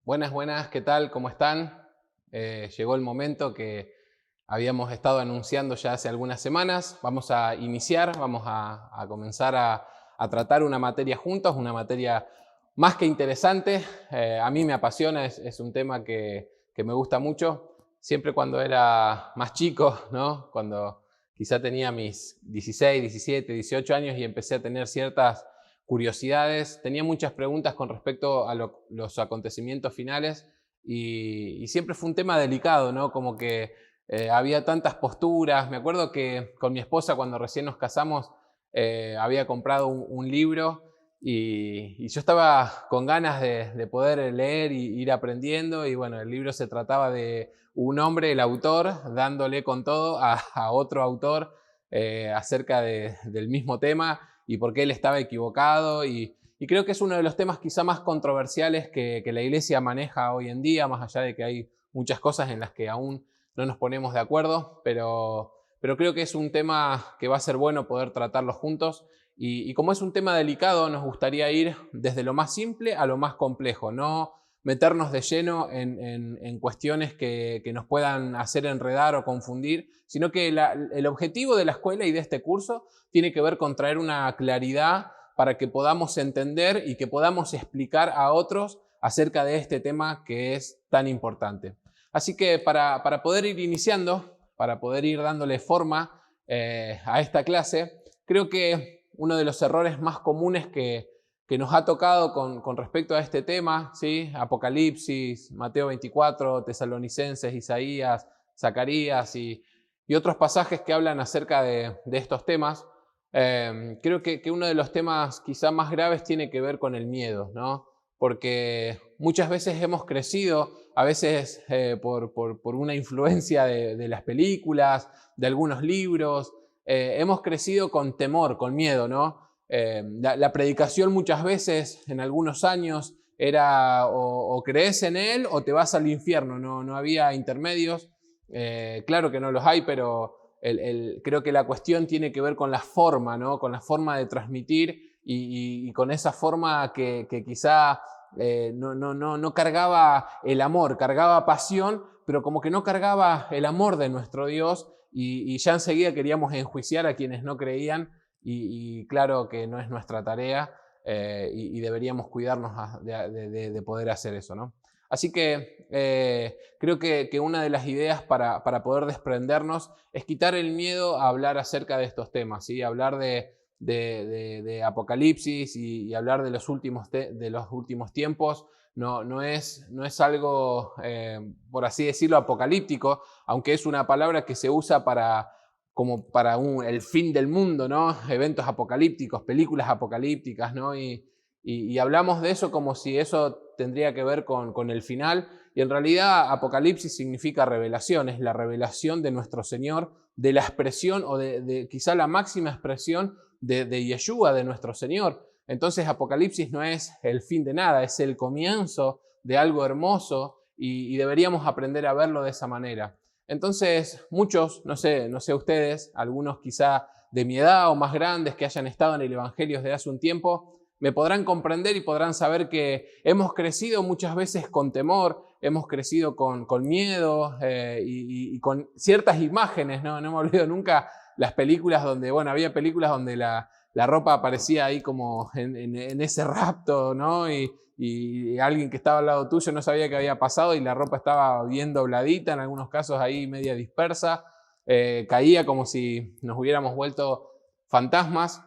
Buenas, buenas, ¿qué tal? ¿Cómo están? Llegó el momento que habíamos estado anunciando ya hace algunas semanas. Vamos a iniciar, vamos a comenzar a tratar una materia juntos, una materia más que interesante. A mí me apasiona, es un tema que me gusta mucho. Siempre cuando era más chico, ¿no? Cuando quizá tenía mis 16, 17, 18 años y empecé a tener ciertas curiosidades, tenía muchas preguntas con respecto a los acontecimientos finales y siempre fue un tema delicado, ¿no? Como que había tantas posturas. Me acuerdo que con mi esposa cuando recién nos casamos había comprado un libro y yo estaba con ganas de poder leer y ir aprendiendo y bueno, el libro se trataba de un hombre, el autor, dándole con todo a otro autor acerca del mismo tema y por qué él estaba equivocado. Y creo que es uno de los temas quizá más controversiales que la iglesia maneja hoy en día, más allá de que hay muchas cosas en las que aún no nos ponemos de acuerdo, pero creo que es un tema que va a ser bueno poder tratarlo juntos. Y como es un tema delicado, nos gustaría ir desde lo más simple a lo más complejo, no meternos de lleno en cuestiones que nos puedan hacer enredar o confundir, sino que el objetivo de la escuela y de este curso tiene que ver con traer una claridad para que podamos entender y que podamos explicar a otros acerca de este tema que es tan importante. Así que para poder ir iniciando, para poder ir dándole forma a esta clase, creo que uno de los errores más comunes que nos ha tocado con respecto a este tema, ¿sí? Apocalipsis, Mateo 24, Tesalonicenses, Isaías, Zacarías y otros pasajes que hablan acerca de estos temas, creo que uno de los temas quizá más graves tiene que ver con el miedo, ¿no? Porque muchas veces hemos crecido, a veces por una influencia de las películas, de algunos libros, hemos crecido con temor, con miedo, ¿no? La predicación muchas veces, en algunos años, era o crees en él o te vas al infierno, no había intermedios. Claro que no los hay, pero creo que la cuestión tiene que ver con la forma, ¿no? Con la forma de transmitir y con esa forma que quizá no cargaba el amor, cargaba pasión, pero como que no cargaba el amor de nuestro Dios y ya enseguida queríamos enjuiciar a quienes no creían y claro que no es nuestra tarea y deberíamos cuidarnos de poder hacer eso, ¿no? Así que creo que una de las ideas para poder desprendernos es quitar el miedo a hablar acerca de estos temas, ¿sí? Hablar de Apocalipsis y hablar de los últimos tiempos no es algo, por así decirlo, apocalíptico, aunque es una palabra que se usa como para el fin del mundo, ¿no? Eventos apocalípticos, películas apocalípticas, ¿no? Y hablamos de eso como si eso tendría que ver con el final. Y en realidad Apocalipsis significa revelación, es la revelación de nuestro Señor, de la expresión o de quizá la máxima expresión de Yeshua, de nuestro Señor. Entonces Apocalipsis no es el fin de nada, es el comienzo de algo hermoso y deberíamos aprender a verlo de esa manera. Entonces muchos, no sé ustedes, algunos quizá de mi edad o más grandes que hayan estado en el Evangelio desde hace un tiempo, me podrán comprender y podrán saber que hemos crecido muchas veces con temor, hemos crecido con miedo y con ciertas imágenes, ¿no? No me olvido nunca las películas donde, bueno, había películas donde la ropa aparecía ahí como en ese rapto, ¿no? Y alguien que estaba al lado tuyo no sabía qué había pasado y la ropa estaba bien dobladita, en algunos casos ahí media dispersa, caía como si nos hubiéramos vuelto fantasmas.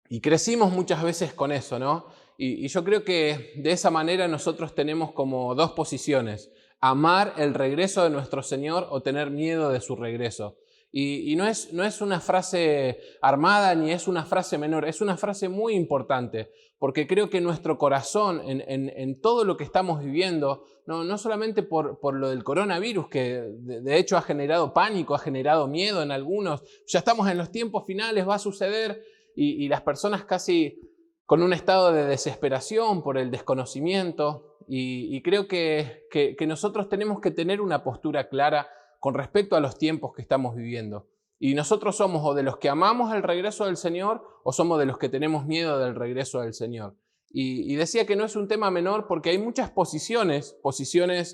Y crecimos muchas veces con eso, ¿no? Y yo creo que de esa manera nosotros tenemos como dos posiciones: amar el regreso de nuestro Señor o tener miedo de su regreso. Y no es una frase armada ni es una frase menor, es una frase muy importante, porque creo que nuestro corazón en todo lo que estamos viviendo, no solamente por lo del coronavirus, que de hecho ha generado pánico, ha generado miedo en algunos, ya estamos en los tiempos finales, va a suceder, y las personas casi con un estado de desesperación por el desconocimiento. Y creo que nosotros tenemos que tener una postura clara con respecto a los tiempos que estamos viviendo. Y nosotros somos o de los que amamos el regreso del Señor o somos de los que tenemos miedo del regreso del Señor. Y decía que no es un tema menor porque hay muchas posiciones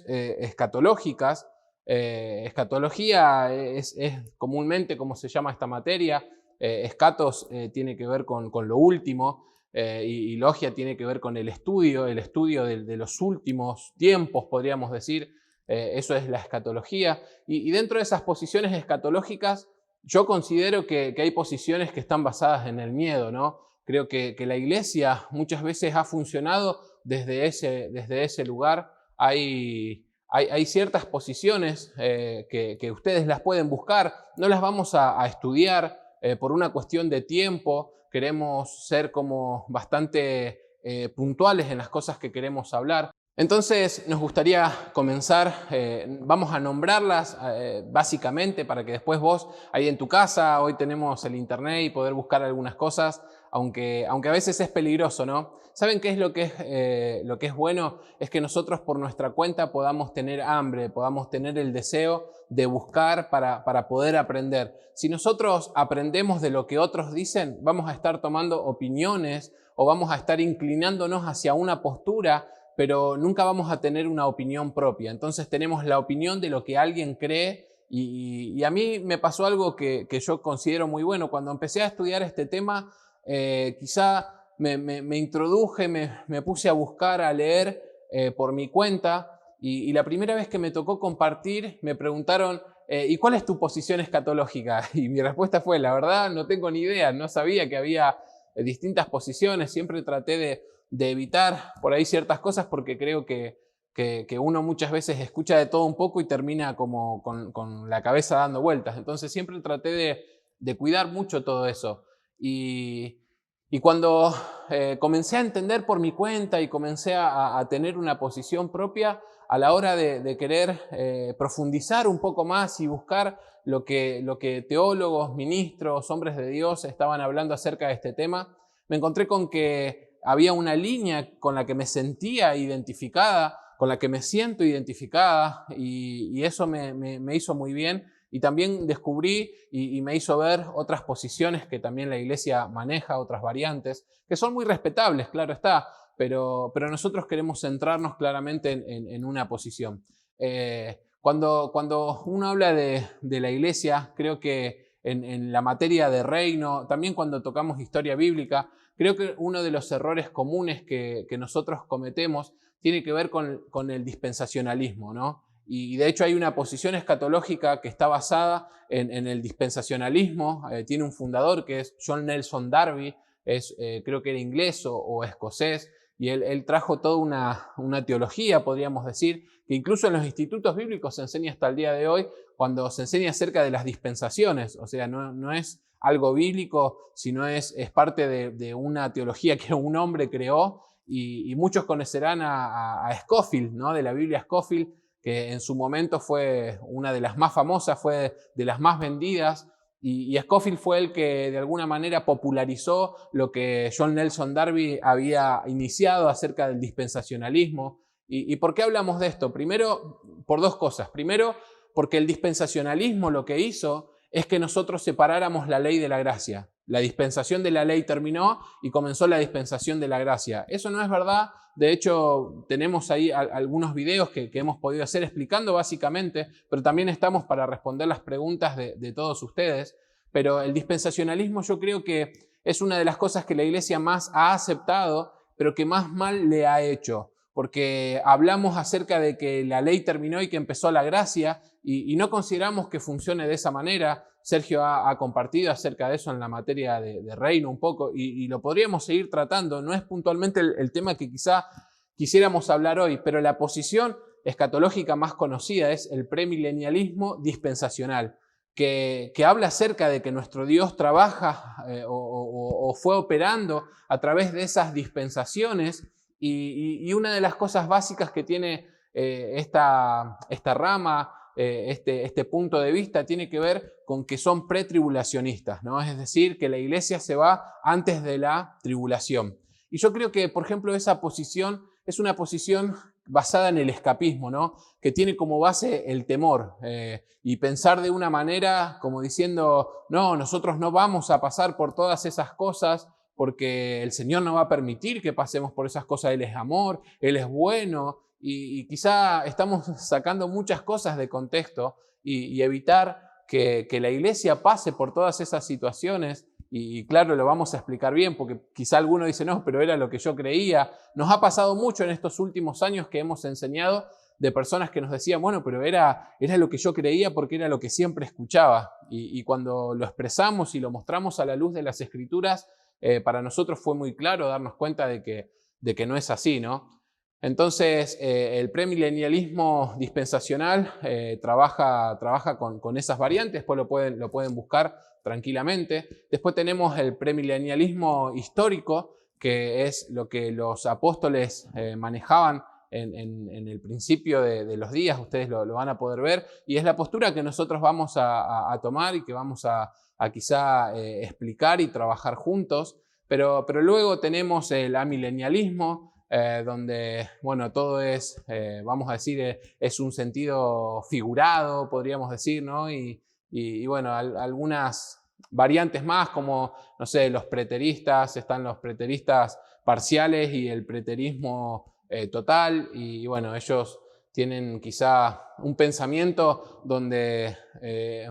escatológicas. Escatología es comúnmente como se llama esta materia. Escatos tiene que ver con lo último, y logia tiene que ver con el estudio de los últimos tiempos, podríamos decir. Eso es la escatología. Y dentro de esas posiciones escatológicas, yo considero que hay posiciones que están basadas en el miedo, ¿no? Creo que la iglesia muchas veces ha funcionado desde ese lugar. Hay ciertas posiciones que ustedes las pueden buscar, no las vamos a estudiar por una cuestión de tiempo. Queremos ser como bastante puntuales en las cosas que queremos hablar. Entonces nos gustaría comenzar, vamos a nombrarlas básicamente para que después vos ahí en tu casa, hoy tenemos el internet y poder buscar algunas cosas, aunque a veces es peligroso, ¿no? ¿Saben qué es lo que es bueno? Es que nosotros por nuestra cuenta podamos tener hambre, podamos tener el deseo de buscar para poder aprender. Si nosotros aprendemos de lo que otros dicen, vamos a estar tomando opiniones o vamos a estar inclinándonos hacia una postura, pero nunca vamos a tener una opinión propia. Entonces tenemos la opinión de lo que alguien cree y a mí me pasó algo que yo considero muy bueno. Cuando empecé a estudiar este tema, quizá me introduje, me puse a buscar, a leer por mi cuenta y la primera vez que me tocó compartir me preguntaron ¿y cuál es tu posición escatológica? Y mi respuesta fue, la verdad no tengo ni idea, no sabía que había distintas posiciones, siempre traté de evitar por ahí ciertas cosas porque creo que uno muchas veces escucha de todo un poco y termina como con la cabeza dando vueltas. Entonces siempre traté de cuidar mucho todo eso. Y cuando comencé a entender por mi cuenta y comencé a tener una posición propia, a la hora de querer profundizar un poco más y buscar lo que teólogos, ministros, hombres de Dios estaban hablando acerca de este tema, me encontré con que había una línea con la que me sentía identificada, con la que me siento identificada, y eso me hizo muy bien. Y también descubrí y me hizo ver otras posiciones que también la iglesia maneja, otras variantes, que son muy respetables, claro está, pero nosotros queremos centrarnos claramente en una posición. Cuando uno habla de la iglesia, creo que en la materia de reino, también cuando tocamos historia bíblica, creo que uno de los errores comunes que nosotros cometemos tiene que ver con el dispensacionalismo, ¿no? Y de hecho hay una posición escatológica que está basada en el dispensacionalismo. Tiene un fundador que es John Nelson Darby, creo que era inglés o escocés, y él trajo toda una teología, podríamos decir, que incluso en los institutos bíblicos se enseña hasta el día de hoy, cuando se enseña acerca de las dispensaciones. O sea, no es algo bíblico, sino es parte de una teología que un hombre creó, y muchos conocerán a Scofield, ¿no? De la Biblia Scofield, que en su momento fue una de las más famosas, fue de las más vendidas, y Scofield fue el que de alguna manera popularizó lo que John Nelson Darby había iniciado acerca del dispensacionalismo. ¿Y por qué hablamos de esto? Primero, por dos cosas. Primero, porque el dispensacionalismo lo que hizo es que nosotros separáramos la ley de la gracia. La dispensación de la ley terminó y comenzó la dispensación de la gracia. Eso no es verdad. De hecho, tenemos ahí algunos videos que hemos podido hacer explicando básicamente, pero también estamos para responder las preguntas de todos ustedes. Pero el dispensacionalismo yo creo que es una de las cosas que la iglesia más ha aceptado, pero que más mal le ha hecho. Porque hablamos acerca de que la ley terminó y que empezó la gracia, y no consideramos que funcione de esa manera. Sergio ha compartido acerca de eso en la materia de reino un poco, y lo podríamos seguir tratando. No es puntualmente el tema que quizá quisiéramos hablar hoy, pero la posición escatológica más conocida es el premilenialismo dispensacional, que habla acerca de que nuestro Dios trabaja o fue operando a través de esas dispensaciones, y una de las cosas básicas que tiene esta rama, este punto de vista, tiene que ver con que son pretribulacionistas, ¿no? Es decir, que la iglesia se va antes de la tribulación. Y yo creo que, por ejemplo, esa posición es una posición basada en el escapismo, ¿no? Que tiene como base el temor, y pensar de una manera como diciendo, no, nosotros no vamos a pasar por todas esas cosas porque el Señor no va a permitir que pasemos por esas cosas. Él es amor, Él es bueno, y quizá estamos sacando muchas cosas de contexto y evitar que la iglesia pase por todas esas situaciones. Y claro, lo vamos a explicar bien, porque quizá alguno dice, no, pero era lo que yo creía. Nos ha pasado mucho en estos últimos años que hemos enseñado de personas que nos decían, bueno, pero era lo que yo creía porque era lo que siempre escuchaba. Y cuando lo expresamos y lo mostramos a la luz de las Escrituras, para nosotros fue muy claro darnos cuenta de que no es así, ¿no? Entonces, el premilenialismo dispensacional trabaja con esas variantes, después lo pueden buscar tranquilamente. Después tenemos el premilenialismo histórico, que es lo que los apóstoles manejaban en el principio de los días. Ustedes lo van a poder ver, y es la postura que nosotros vamos a tomar y que vamos a quizá explicar y trabajar juntos. Pero luego tenemos el amilenialismo, donde, bueno, todo es, vamos a decir, es un sentido figurado, podríamos decir, ¿no? Y bueno, algunas variantes más, como, no sé, los preteristas, están los preteristas parciales y el preterismo total, y bueno, ellos tienen quizá un pensamiento donde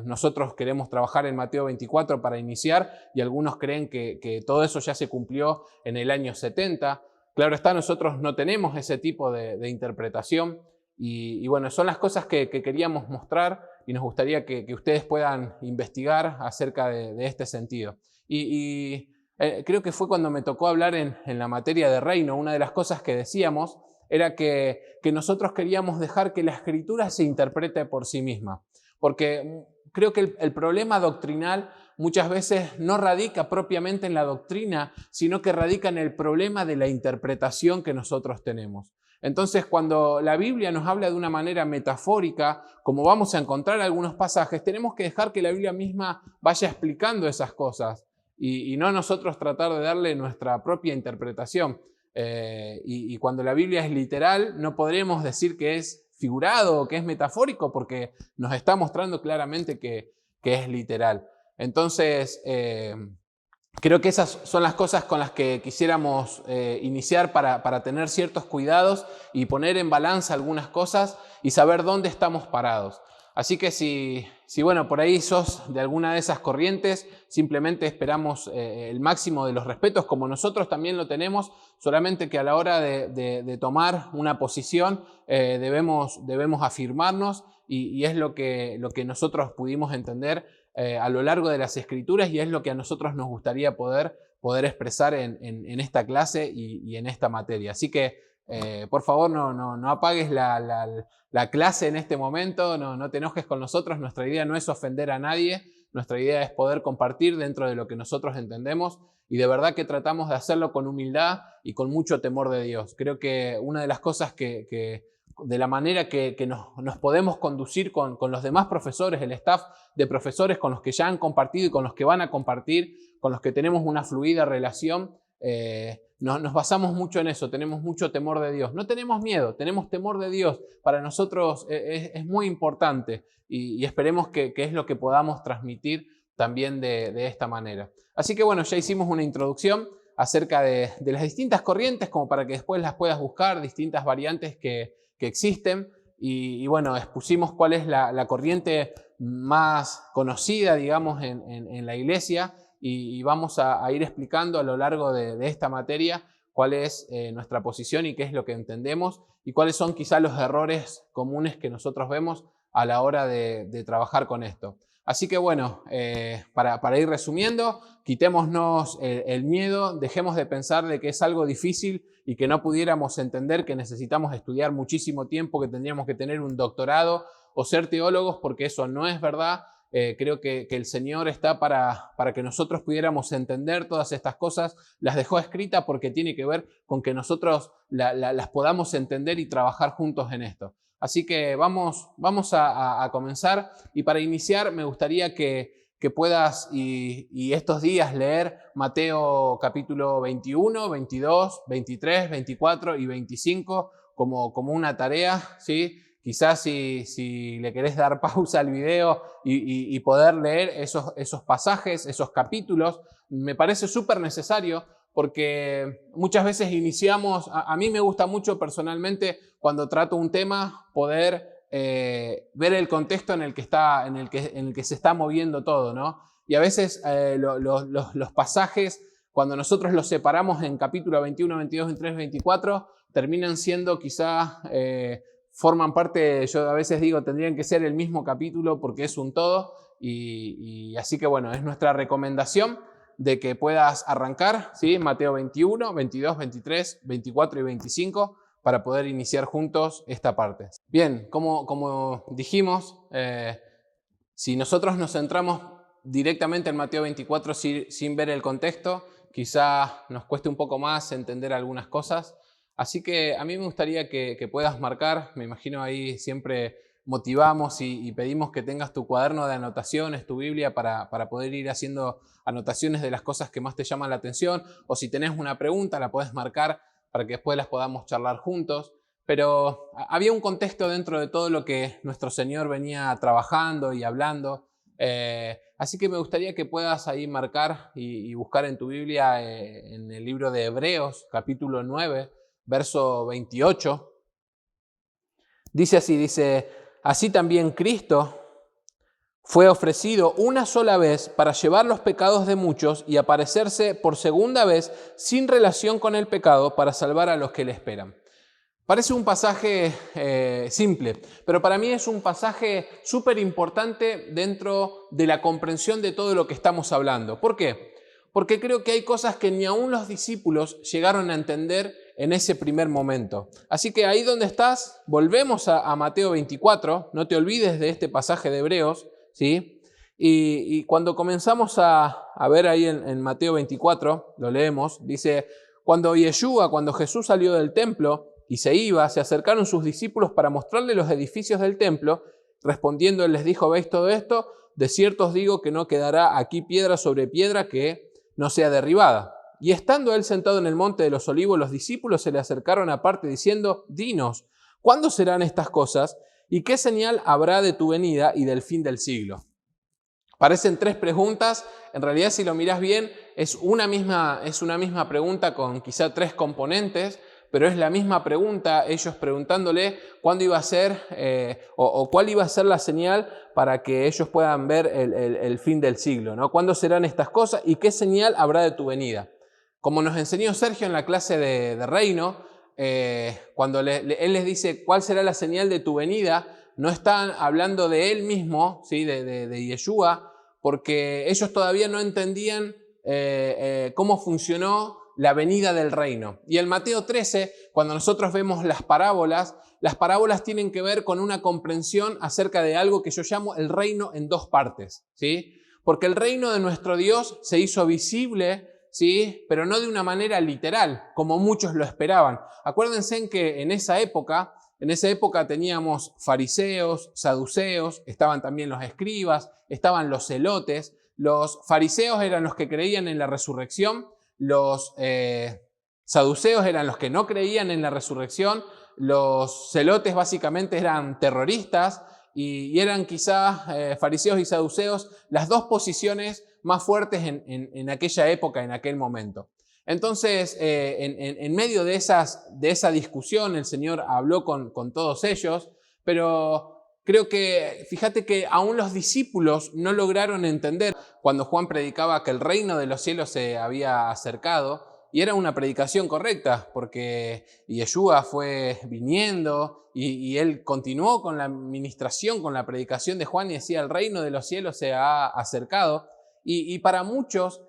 nosotros queremos trabajar en Mateo 24 para iniciar, y algunos creen que todo eso ya se cumplió en el año 70. Claro está, nosotros no tenemos ese tipo de interpretación, y bueno, son las cosas que queríamos mostrar, y nos gustaría que ustedes puedan investigar acerca de este sentido. Creo que fue cuando me tocó hablar en la materia de reino, una de las cosas que decíamos era que nosotros queríamos dejar que la Escritura se interprete por sí misma, porque creo que el problema doctrinal muchas veces no radica propiamente en la doctrina, sino que radica en el problema de la interpretación que nosotros tenemos. Entonces, cuando la Biblia nos habla de una manera metafórica, como vamos a encontrar algunos pasajes, tenemos que dejar que la Biblia misma vaya explicando esas cosas, y no nosotros tratar de darle nuestra propia interpretación. Y cuando la Biblia es literal, no podremos decir que es figurado o que es metafórico, porque nos está mostrando claramente que es literal. Entonces, creo que esas son las cosas con las que quisiéramos iniciar para tener ciertos cuidados y poner en balanza algunas cosas y saber dónde estamos parados. Así que si bueno, por ahí sos de alguna de esas corrientes, simplemente esperamos el máximo de los respetos, como nosotros también lo tenemos, solamente que a la hora de tomar una posición debemos afirmarnos, y es lo que nosotros pudimos entender a lo largo de las Escrituras, y es lo que a nosotros nos gustaría poder expresar en esta clase y en esta materia. Así que, por favor, no apagues la clase en este momento, no te enojes con nosotros. Nuestra idea no es ofender a nadie, nuestra idea es poder compartir dentro de lo que nosotros entendemos, y de verdad que tratamos de hacerlo con humildad y con mucho temor de Dios. Creo que una de las cosas de la manera que nos podemos conducir con los demás profesores, el staff de profesores con los que ya han compartido y con los que van a compartir, con los que tenemos una fluida relación, nos basamos mucho en eso, tenemos mucho temor de Dios. No tenemos miedo, tenemos temor de Dios. Para nosotros es muy importante, y esperemos que es lo que podamos transmitir también de esta manera. Así que bueno, ya hicimos una introducción acerca de las distintas corrientes, como para que después las puedas buscar, distintas variantes que existen, y bueno, expusimos cuál es la corriente más conocida, digamos, en la iglesia, y vamos a ir explicando a lo largo de esta materia cuál es nuestra posición y qué es lo que entendemos, y cuáles son quizá los errores comunes que nosotros vemos a la hora de trabajar con esto. Así que bueno, para ir resumiendo, quitémonos el miedo, dejemos de pensar de que es algo difícil y que no pudiéramos entender, que necesitamos estudiar muchísimo tiempo, que tendríamos que tener un doctorado o ser teólogos, porque eso no es verdad. Creo que el Señor está para que nosotros pudiéramos entender todas estas cosas. Las dejó escritas porque tiene que ver con que nosotros las podamos entender y trabajar juntos en esto. Así que vamos a comenzar, y para iniciar me gustaría que puedas y estos días leer Mateo capítulo 21, 22, 23, 24 y 25 como una tarea, ¿sí? Quizás si le querés dar pausa al video y poder leer esos pasajes, esos capítulos, me parece súper necesario, porque muchas veces iniciamos, a mí me gusta mucho personalmente cuando trato un tema poder ver el contexto en el que se está moviendo todo, ¿no? Y a veces los pasajes, cuando nosotros los separamos en capítulo 21, 22, 23, 24, terminan siendo quizás, forman parte, yo a veces digo, tendrían que ser el mismo capítulo porque es un todo. Y así que bueno, es nuestra recomendación de que puedas arrancar, ¿sí? Mateo 21, 22, 23, 24 y 25 para poder iniciar juntos esta parte. Bien, como dijimos, si nosotros nos centramos directamente en Mateo 24 sin ver el contexto, quizá nos cueste un poco más entender algunas cosas. Así que a mí me gustaría que puedas marcar, me imagino ahí siempre motivamos y pedimos que tengas tu cuaderno de anotaciones, tu Biblia, para poder ir haciendo anotaciones de las cosas que más te llaman la atención, o si tenés una pregunta la podés marcar para que después las podamos charlar juntos. Pero había un contexto dentro de todo lo que nuestro Señor venía trabajando y hablando. Así que me gustaría que puedas ahí marcar y buscar en tu Biblia, en el libro de Hebreos, capítulo 9, verso 28. Dice así, así también Cristo fue ofrecido una sola vez para llevar los pecados de muchos y aparecerse por segunda vez sin relación con el pecado para salvar a los que le esperan. Parece un pasaje simple, pero para mí es un pasaje súper importante dentro de la comprensión de todo lo que estamos hablando. ¿Por qué? Porque creo que hay cosas que ni aún los discípulos llegaron a entender en ese primer momento. Así que ahí donde estás, volvemos a Mateo 24, no te olvides de este pasaje de Hebreos, ¿sí? Y cuando comenzamos a ver ahí en Mateo 24, lo leemos, dice, cuando Jesús salió del templo y se iba, se acercaron sus discípulos para mostrarle los edificios del templo. Respondiendo, él les dijo, ¿veis todo esto? De cierto os digo que no quedará aquí piedra sobre piedra que no sea derribada. Y estando él sentado en el monte de los olivos, los discípulos se le acercaron aparte diciendo, dinos, ¿cuándo serán estas cosas? ¿Y qué señal habrá de tu venida y del fin del siglo? Parecen tres preguntas. En realidad, si lo mirás bien, es una misma pregunta con quizá tres componentes, pero es la misma pregunta, ellos preguntándole cuándo iba a ser o cuál iba a ser la señal para que ellos puedan ver el fin del siglo, ¿no? ¿Cuándo serán estas cosas y qué señal habrá de tu venida? Como nos enseñó Sergio en la clase de Reino, cuando él les dice cuál será la señal de tu venida, no están hablando de él mismo, ¿sí? de Yeshua, porque ellos todavía no entendían cómo funcionó la venida del reino. Y en Mateo 13, cuando nosotros vemos las parábolas tienen que ver con una comprensión acerca de algo que yo llamo el reino en dos partes, ¿sí? Porque el reino de nuestro Dios se hizo visible, ¿sí? Pero no de una manera literal, como muchos lo esperaban. Acuérdense que en esa época teníamos fariseos, saduceos, estaban también los escribas, estaban los celotes. Los fariseos eran los que creían en la resurrección, los saduceos eran los que no creían en la resurrección, los celotes básicamente eran terroristas y eran quizás fariseos y saduceos las dos posiciones más fuertes en aquella época, en aquel momento. Entonces, en medio de esa discusión, el Señor habló con todos ellos, pero creo que, fíjate que aún los discípulos no lograron entender cuando Juan predicaba que el reino de los cielos se había acercado, y era una predicación correcta, porque Yeshua fue viniendo y él continuó con la ministración, con la predicación de Juan y decía, el reino de los cielos se ha acercado. Y para muchos,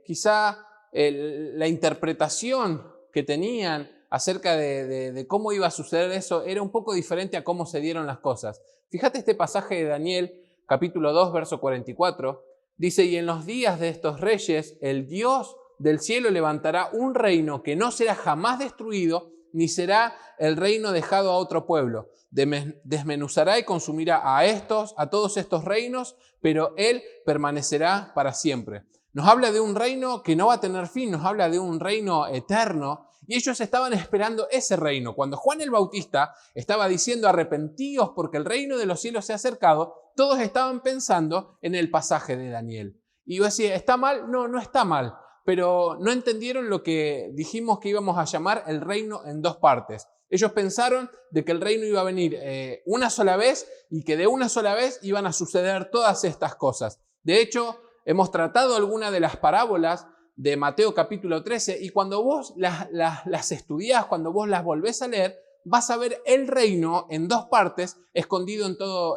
quizá la interpretación que tenían acerca de cómo iba a suceder eso era un poco diferente a cómo se dieron las cosas. Fíjate este pasaje de Daniel, capítulo 2, verso 44. Dice, y en los días de estos reyes, el Dios del cielo levantará un reino que no será jamás destruido, ni será el reino dejado a otro pueblo. Desmenuzará y consumirá a todos estos reinos, pero él permanecerá para siempre. Nos habla de un reino que no va a tener fin, nos habla de un reino eterno, y ellos estaban esperando ese reino. Cuando Juan el Bautista estaba diciendo arrepentíos porque el reino de los cielos se ha acercado, todos estaban pensando en el pasaje de Daniel. Y yo decía, ¿está mal? No, no está mal. pero no entendieron lo que dijimos que íbamos a llamar el reino en dos partes. Ellos pensaron de que el reino iba a venir una sola vez y que de una sola vez iban a suceder todas estas cosas. De hecho, hemos tratado algunas de las parábolas de Mateo capítulo 13 y cuando vos las estudiás, cuando vos las volvés a leer, vas a ver el reino en dos partes escondido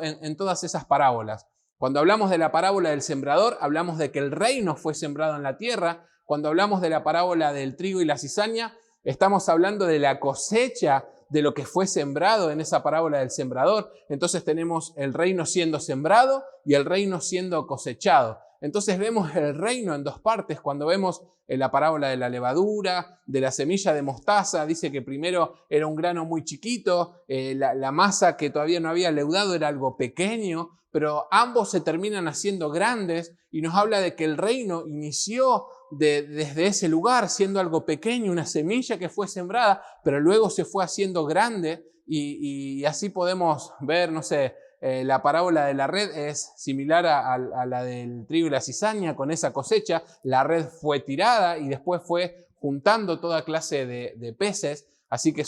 en todas esas parábolas. Cuando hablamos de la parábola del sembrador, hablamos de que el reino fue sembrado en la tierra. Cuando hablamos de la parábola del trigo y la cizaña, estamos hablando de la cosecha de lo que fue sembrado en esa parábola del sembrador. Entonces tenemos el reino siendo sembrado y el reino siendo cosechado. Entonces vemos el reino en dos partes. Cuando vemos en la parábola de la levadura, de la semilla de mostaza, dice que primero era un grano muy chiquito, la masa que todavía no había leudado era algo pequeño, pero ambos se terminan haciendo grandes y nos habla de que el reino inició desde ese lugar siendo algo pequeño, una semilla que fue sembrada, pero luego se fue haciendo grande y así podemos ver, no sé, la parábola de la red es similar a la del trigo y la cizaña. Con esa cosecha la red fue tirada y después fue juntando toda clase de peces, así que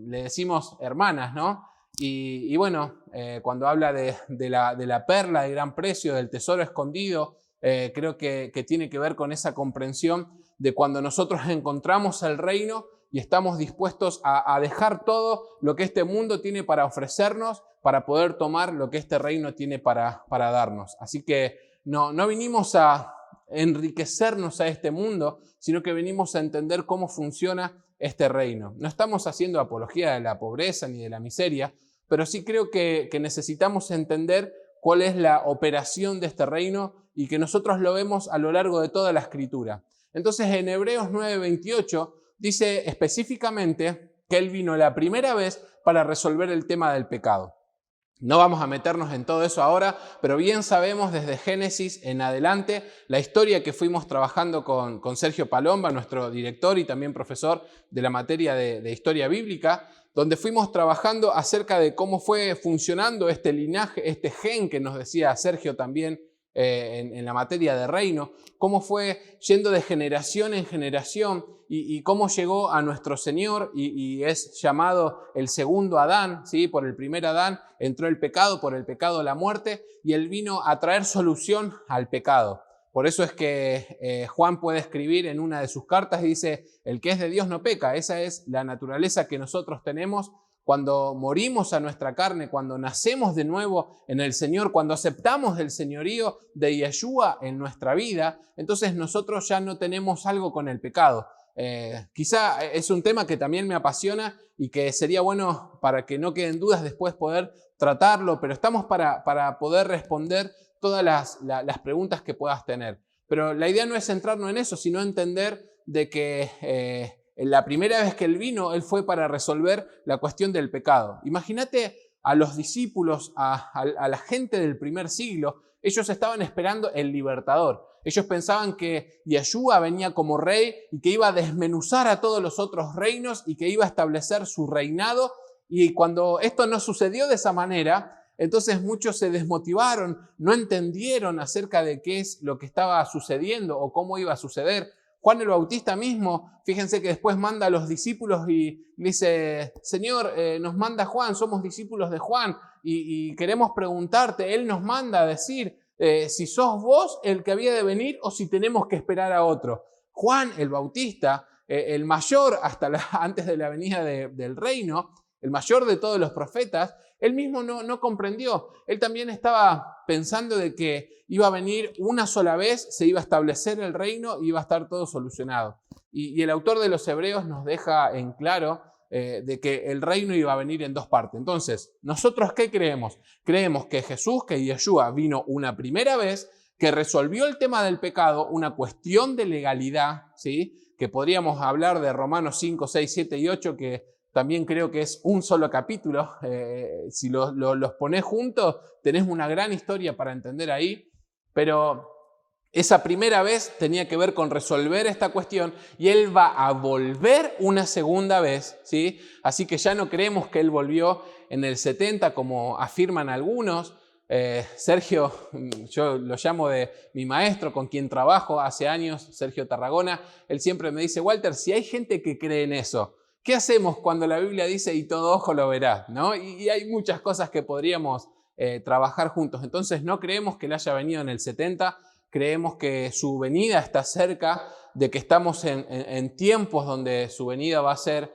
le decimos hermanas, ¿no? Y bueno, cuando habla de la perla de gran precio, del tesoro escondido, creo que tiene que ver con esa comprensión de cuando nosotros encontramos el reino y estamos dispuestos a dejar todo lo que este mundo tiene para ofrecernos, para poder tomar lo que este reino tiene para darnos. Así que no vinimos a enriquecernos a este mundo, sino que venimos a entender cómo funciona este reino. No estamos haciendo apología de la pobreza ni de la miseria, pero sí creo que necesitamos entender cuál es la operación de este reino y que nosotros lo vemos a lo largo de toda la Escritura. Entonces en Hebreos 9:28 dice específicamente que Él vino la primera vez para resolver el tema del pecado. No vamos a meternos en todo eso ahora, pero bien sabemos desde Génesis en adelante la historia que fuimos trabajando con Sergio Palomba, nuestro director y también profesor de la materia de historia bíblica, donde fuimos trabajando acerca de cómo fue funcionando este linaje, este gen que nos decía Sergio también en la materia de reino, cómo fue yendo de generación en generación y cómo llegó a nuestro Señor y es llamado el segundo Adán, ¿sí? Por el primer Adán entró el pecado, por el pecado la muerte, y Él vino a traer solución al pecado. Por eso es que Juan puede escribir en una de sus cartas y dice, el que es de Dios no peca. Esa es la naturaleza que nosotros tenemos cuando morimos a nuestra carne, cuando nacemos de nuevo en el Señor, cuando aceptamos el señorío de Yeshua en nuestra vida, entonces nosotros ya no tenemos algo con el pecado. Quizá es un tema que también me apasiona y que sería bueno para que no queden dudas después poder tratarlo, pero estamos para poder responder todas las preguntas que puedas tener. Pero la idea no es centrarnos en eso, sino entender de que la primera vez que Él vino, Él fue para resolver la cuestión del pecado. Imagínate a los discípulos, a la gente del primer siglo, ellos estaban esperando el libertador. Ellos pensaban que Yeshua venía como rey y que iba a desmenuzar a todos los otros reinos y que iba a establecer su reinado. Y cuando esto no sucedió de esa manera, entonces muchos se desmotivaron, no entendieron acerca de qué es lo que estaba sucediendo o cómo iba a suceder. Juan el Bautista mismo, fíjense que después manda a los discípulos y dice, Señor, nos manda Juan, somos discípulos de Juan y queremos preguntarte, Él nos manda a decir si sos vos el que había de venir o si tenemos que esperar a otro. Juan el Bautista, el mayor antes de la venida del reino, el mayor de todos los profetas, él mismo no comprendió. Él también estaba pensando de que iba a venir una sola vez, se iba a establecer el reino y iba a estar todo solucionado. Y el autor de los Hebreos nos deja en claro de que el reino iba a venir en dos partes. Entonces, ¿nosotros qué creemos? Creemos que Jesús, que Yeshua vino una primera vez, que resolvió el tema del pecado, una cuestión de legalidad, ¿sí? Que podríamos hablar de Romanos 5, 6, 7 y 8, que también creo que es un solo capítulo. Si los ponés juntos, tenés una gran historia para entender ahí. Pero esa primera vez tenía que ver con resolver esta cuestión y Él va a volver una segunda vez, ¿sí? Así que ya no creemos que Él volvió en el 70 como afirman algunos. Sergio, yo lo llamo de mi maestro con quien trabajo hace años, Sergio Tarragona, él siempre me dice, Walter, si hay gente que cree en eso, ¿qué hacemos cuando la Biblia dice y todo ojo lo verá? ¿No? Y hay muchas cosas que podríamos trabajar juntos. Entonces no creemos que él haya venido en el 70, creemos que su venida está cerca, de que estamos en tiempos donde su venida va a ser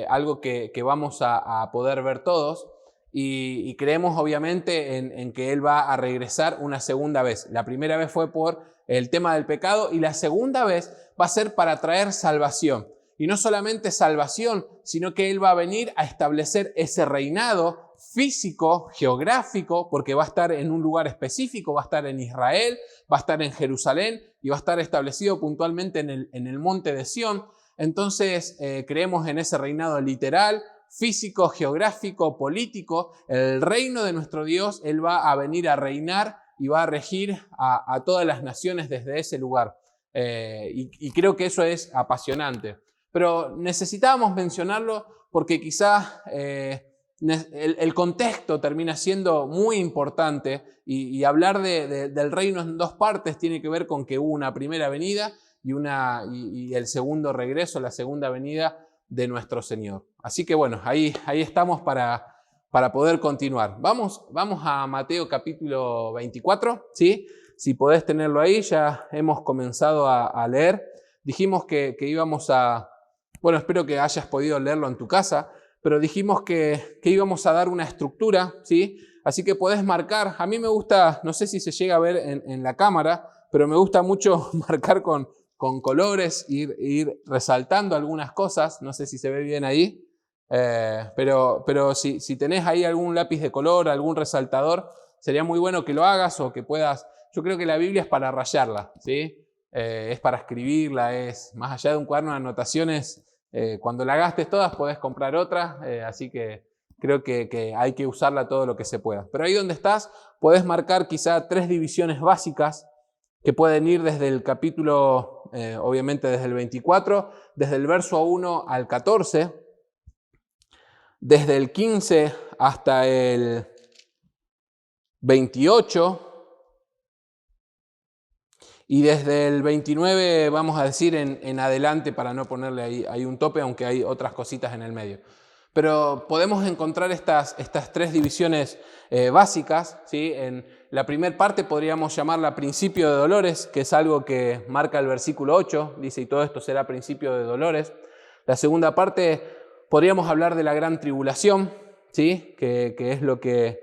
algo que vamos a poder ver todos. Y creemos obviamente en que Él va a regresar una segunda vez. La primera vez fue por el tema del pecado y la segunda vez va a ser para traer salvación. Y no solamente salvación, sino que Él va a venir a establecer ese reinado físico, geográfico, porque va a estar en un lugar específico, va a estar en Israel, va a estar en Jerusalén y va a estar establecido puntualmente en el monte de Sión. Entonces creemos en ese reinado literal, físico, geográfico, político. El reino de nuestro Dios, Él va a venir a reinar y va a regir a todas las naciones desde ese lugar. Y creo que eso es apasionante. Pero necesitábamos mencionarlo porque quizás el contexto termina siendo muy importante y hablar del reino en dos partes tiene que ver con que hubo una primera venida y el segundo regreso, la segunda venida de nuestro Señor. Así que bueno, ahí estamos para poder continuar. Vamos a Mateo capítulo 24, ¿sí? Si podés tenerlo ahí, ya hemos comenzado a leer. Dijimos que íbamos bueno, espero que hayas podido leerlo en tu casa, pero dijimos que íbamos a dar una estructura, ¿sí? Así que podés marcar. A mí me gusta, no sé si se llega a ver en la cámara, pero me gusta mucho marcar con colores, ir resaltando algunas cosas. No sé si se ve bien ahí, pero si tenés ahí algún lápiz de color, algún resaltador, sería muy bueno que lo hagas o que puedas. Yo creo que la Biblia es para rayarla, ¿sí? Es para escribirla, es más allá de un cuaderno de anotaciones. Cuando la gastes todas podés comprar otra, así que creo que hay que usarla todo lo que se pueda. Pero ahí donde estás podés marcar quizá 3 divisiones básicas que pueden ir desde el capítulo, obviamente desde el 24, desde el verso 1 al 14, desde el 15 hasta el 28, y desde el 29, vamos a decir, en adelante, para no ponerle ahí un tope, aunque hay otras cositas en el medio. Pero podemos encontrar estas 3 divisiones básicas, ¿sí? En la primera parte podríamos llamarla principio de dolores, que es algo que marca el versículo 8, dice, y todo esto será principio de dolores. La segunda parte podríamos hablar de la gran tribulación, ¿sí? Que es lo que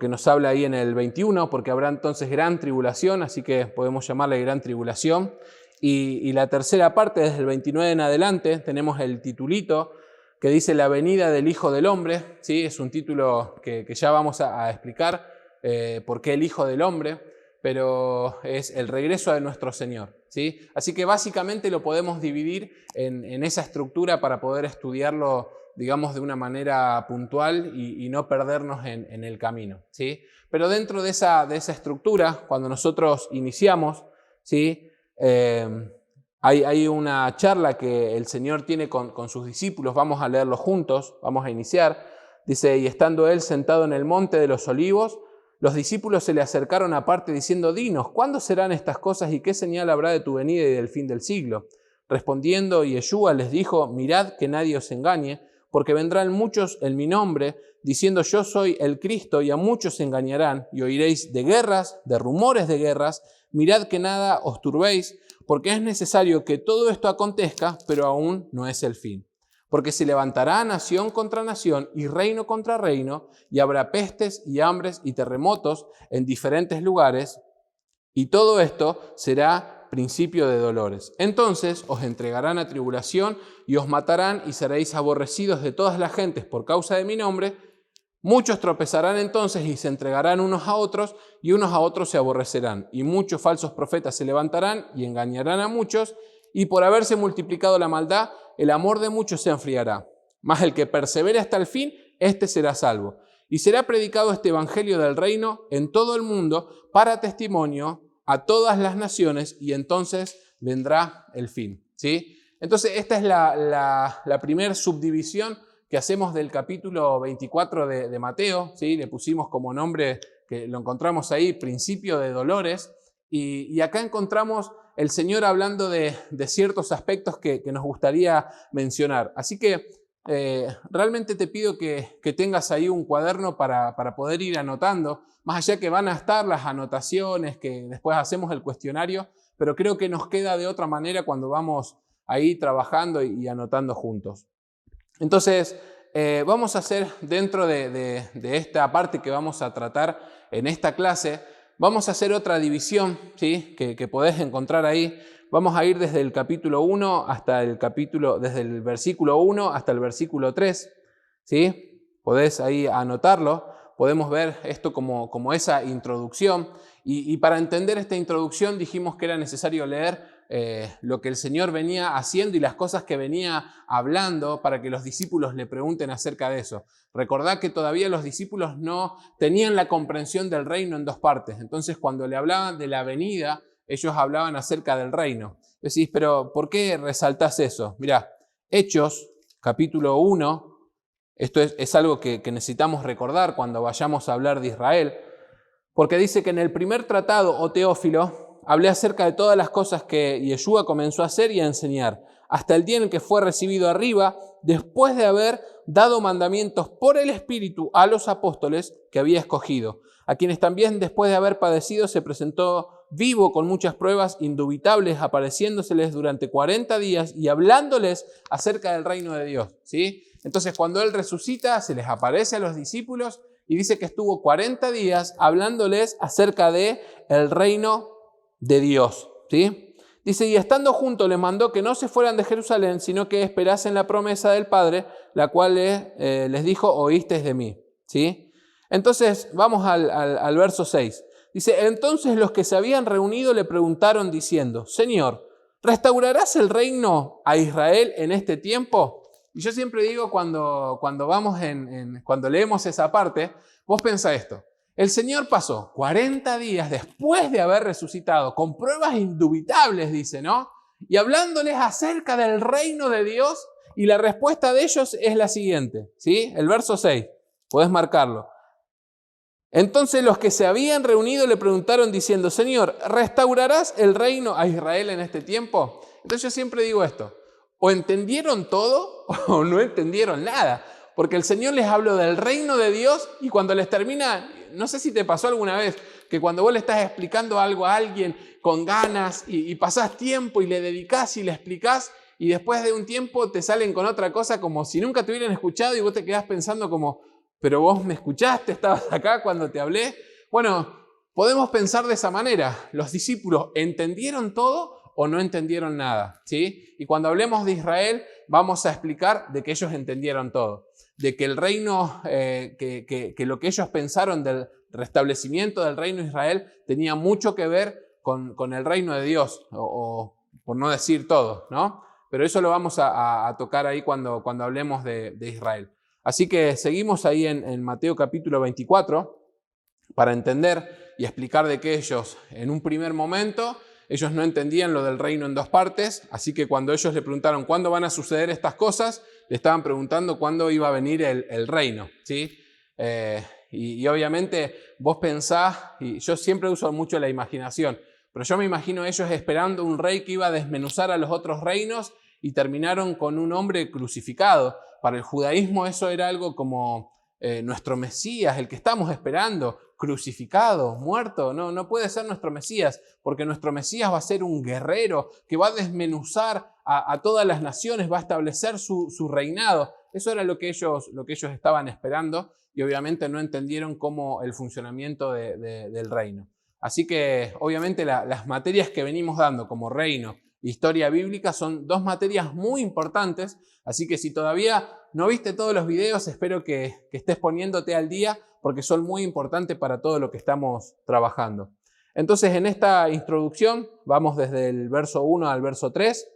nos habla ahí en el 21, porque habrá entonces gran tribulación, así que podemos llamarle gran tribulación. Y la tercera parte, desde el 29 en adelante, tenemos el titulito que dice la venida del Hijo del Hombre, ¿sí? Es un título que ya vamos a explicar por qué el Hijo del Hombre, pero es el regreso de nuestro Señor, ¿sí? Así que básicamente lo podemos dividir en esa estructura para poder estudiarlo, digamos, de una manera puntual y no perdernos en el camino, ¿sí? Pero dentro de esa estructura, cuando nosotros iniciamos, ¿sí? Hay una charla que el Señor tiene con sus discípulos, vamos a leerlo juntos, vamos a iniciar. Dice, y estando Él sentado en el monte de los olivos, los discípulos se le acercaron aparte diciendo, dinos, ¿cuándo serán estas cosas y qué señal habrá de tu venida y del fin del siglo? Respondiendo, Yeshua les dijo, mirad que nadie os engañe, porque vendrán muchos en mi nombre, diciendo yo soy el Cristo, y a muchos se engañarán, y oiréis de guerras, de rumores de guerras, mirad que nada os turbéis, porque es necesario que todo esto acontezca, pero aún no es el fin. Porque se levantará nación contra nación y reino contra reino, y habrá pestes y hambres y terremotos en diferentes lugares, y todo esto será principio de dolores. Entonces os entregarán a tribulación y os matarán y seréis aborrecidos de todas las gentes por causa de mi nombre. Muchos tropezarán entonces y se entregarán unos a otros y unos a otros se aborrecerán. Y muchos falsos profetas se levantarán y engañarán a muchos, y por haberse multiplicado la maldad, el amor de muchos se enfriará. Mas el que persevere hasta el fin, éste será salvo. Y será predicado este evangelio del reino en todo el mundo para testimonio a todas las naciones, y entonces vendrá el fin, ¿sí? Entonces esta es la primera subdivisión que hacemos del capítulo 24 de Mateo, ¿sí? Le pusimos como nombre que lo encontramos ahí, principio de dolores, y acá encontramos el Señor hablando de ciertos aspectos que nos gustaría mencionar. Así que realmente te pido que tengas ahí un cuaderno para poder ir anotando, más allá que van a estar las anotaciones, que después hacemos el cuestionario, pero creo que nos queda de otra manera cuando vamos ahí trabajando y anotando juntos. Entonces, vamos a hacer dentro de esta parte que vamos a tratar en esta clase, vamos a hacer otra división, ¿sí? que podés encontrar ahí. Vamos a ir desde el capítulo 1 hasta el capítulo, desde el versículo 1 hasta el versículo 3, ¿sí? Podés ahí anotarlo. Podemos ver esto como esa introducción. Y para entender esta introducción dijimos que era necesario leer lo que el Señor venía haciendo y las cosas que venía hablando para que los discípulos le pregunten acerca de eso. Recordad que todavía los discípulos no tenían la comprensión del reino en dos partes. Entonces, cuando le hablaban de la venida, ellos hablaban acerca del reino. Decís, pero ¿por qué resaltás eso? Mirá, Hechos, capítulo 1, esto es algo que necesitamos recordar cuando vayamos a hablar de Israel, porque dice que en el primer tratado, o Teófilo, hablé acerca de todas las cosas que Yeshua comenzó a hacer y a enseñar, hasta el día en que fue recibido arriba, después de haber dado mandamientos por el Espíritu a los apóstoles que había escogido, a quienes también después de haber padecido se presentó vivo con muchas pruebas indubitables, apareciéndoseles durante 40 días y hablándoles acerca del reino de Dios, ¿sí? Entonces, cuando Él resucita, se les aparece a los discípulos y dice que estuvo 40 días hablándoles acerca del reino de Dios, ¿sí? Dice, y estando juntos les mandó que no se fueran de Jerusalén, sino que esperasen la promesa del Padre, la cual les dijo, oísteis de mí, ¿sí? Entonces, vamos al verso 6. Dice, entonces los que se habían reunido le preguntaron diciendo, Señor, ¿restaurarás el reino a Israel en este tiempo? Y yo siempre digo cuando cuando leemos esa parte, vos pensá esto. El Señor pasó 40 días después de haber resucitado, con pruebas indubitables, dice, ¿no? Y hablándoles acerca del reino de Dios, y la respuesta de ellos es la siguiente, ¿sí? El verso 6, podés marcarlo. Entonces los que se habían reunido le preguntaron diciendo, Señor, ¿restaurarás el reino a Israel en este tiempo? Entonces yo siempre digo esto, o entendieron todo o no entendieron nada, porque el Señor les habló del reino de Dios y cuando les termina, no sé si te pasó alguna vez, que cuando vos le estás explicando algo a alguien con ganas y pasás tiempo y le dedicás y le explicás y después de un tiempo te salen con otra cosa como si nunca te hubieran escuchado y vos te quedás pensando como, pero vos me escuchaste, estabas acá cuando te hablé. Bueno, podemos pensar de esa manera. Los discípulos entendieron todo o no entendieron nada, ¿sí? Y cuando hablemos de Israel, vamos a explicar de que ellos entendieron todo. De que el reino, que lo que ellos pensaron del restablecimiento del reino de Israel tenía mucho que ver con el reino de Dios, o por no decir todo, ¿no? Pero eso lo vamos a tocar ahí cuando hablemos de Israel. Así que seguimos ahí en Mateo capítulo 24 para entender y explicar de que ellos, en un primer momento, ellos no entendían lo del reino en dos partes, así que cuando ellos le preguntaron cuándo van a suceder estas cosas, le estaban preguntando cuándo iba a venir el reino, ¿sí? Y obviamente vos pensás, y yo siempre uso mucho la imaginación, pero yo me imagino ellos esperando un rey que iba a desmenuzar a los otros reinos y terminaron con un hombre crucificado. Para el judaísmo eso era algo como nuestro Mesías, el que estamos esperando, crucificado, muerto. No puede ser nuestro Mesías, porque nuestro Mesías va a ser un guerrero que va a desmenuzar a todas las naciones, va a establecer su reinado. Eso era lo que ellos estaban esperando y obviamente no entendieron cómo el funcionamiento del reino. Así que obviamente las materias que venimos dando como reino, historia bíblica, son dos materias muy importantes, así que si todavía no viste todos los videos, espero que estés poniéndote al día porque son muy importantes para todo lo que estamos trabajando. Entonces, en esta introducción vamos desde el verso 1 al verso 3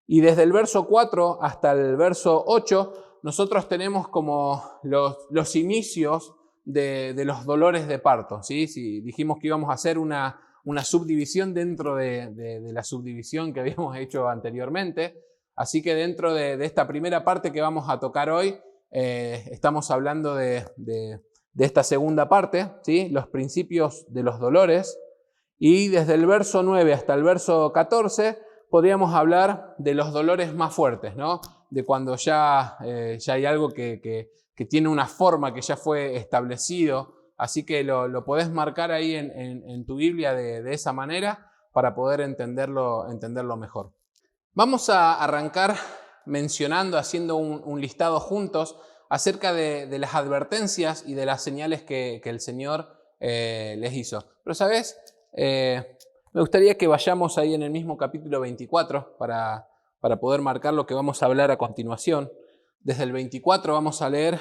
y desde el verso 4 hasta el verso 8 nosotros tenemos como los inicios de los dolores de parto, ¿sí? Si dijimos que íbamos a hacer una subdivisión dentro de la subdivisión que habíamos hecho anteriormente. Así que dentro de esta primera parte que vamos a tocar hoy, estamos hablando de de esta segunda parte, ¿sí? Los principios de los dolores. Y desde el verso 9 hasta el verso 14 podríamos hablar de los dolores más fuertes, ¿no? De cuando ya hay algo que tiene una forma, que ya fue establecido. Así que lo podés marcar ahí en tu Biblia de esa manera para poder entenderlo mejor. Vamos a arrancar mencionando, haciendo un listado juntos acerca de las advertencias y de las señales que el Señor les hizo. Pero, ¿sabes? Me gustaría que vayamos ahí en el mismo capítulo 24 para poder marcar lo que vamos a hablar a continuación. Desde el 24 vamos a leer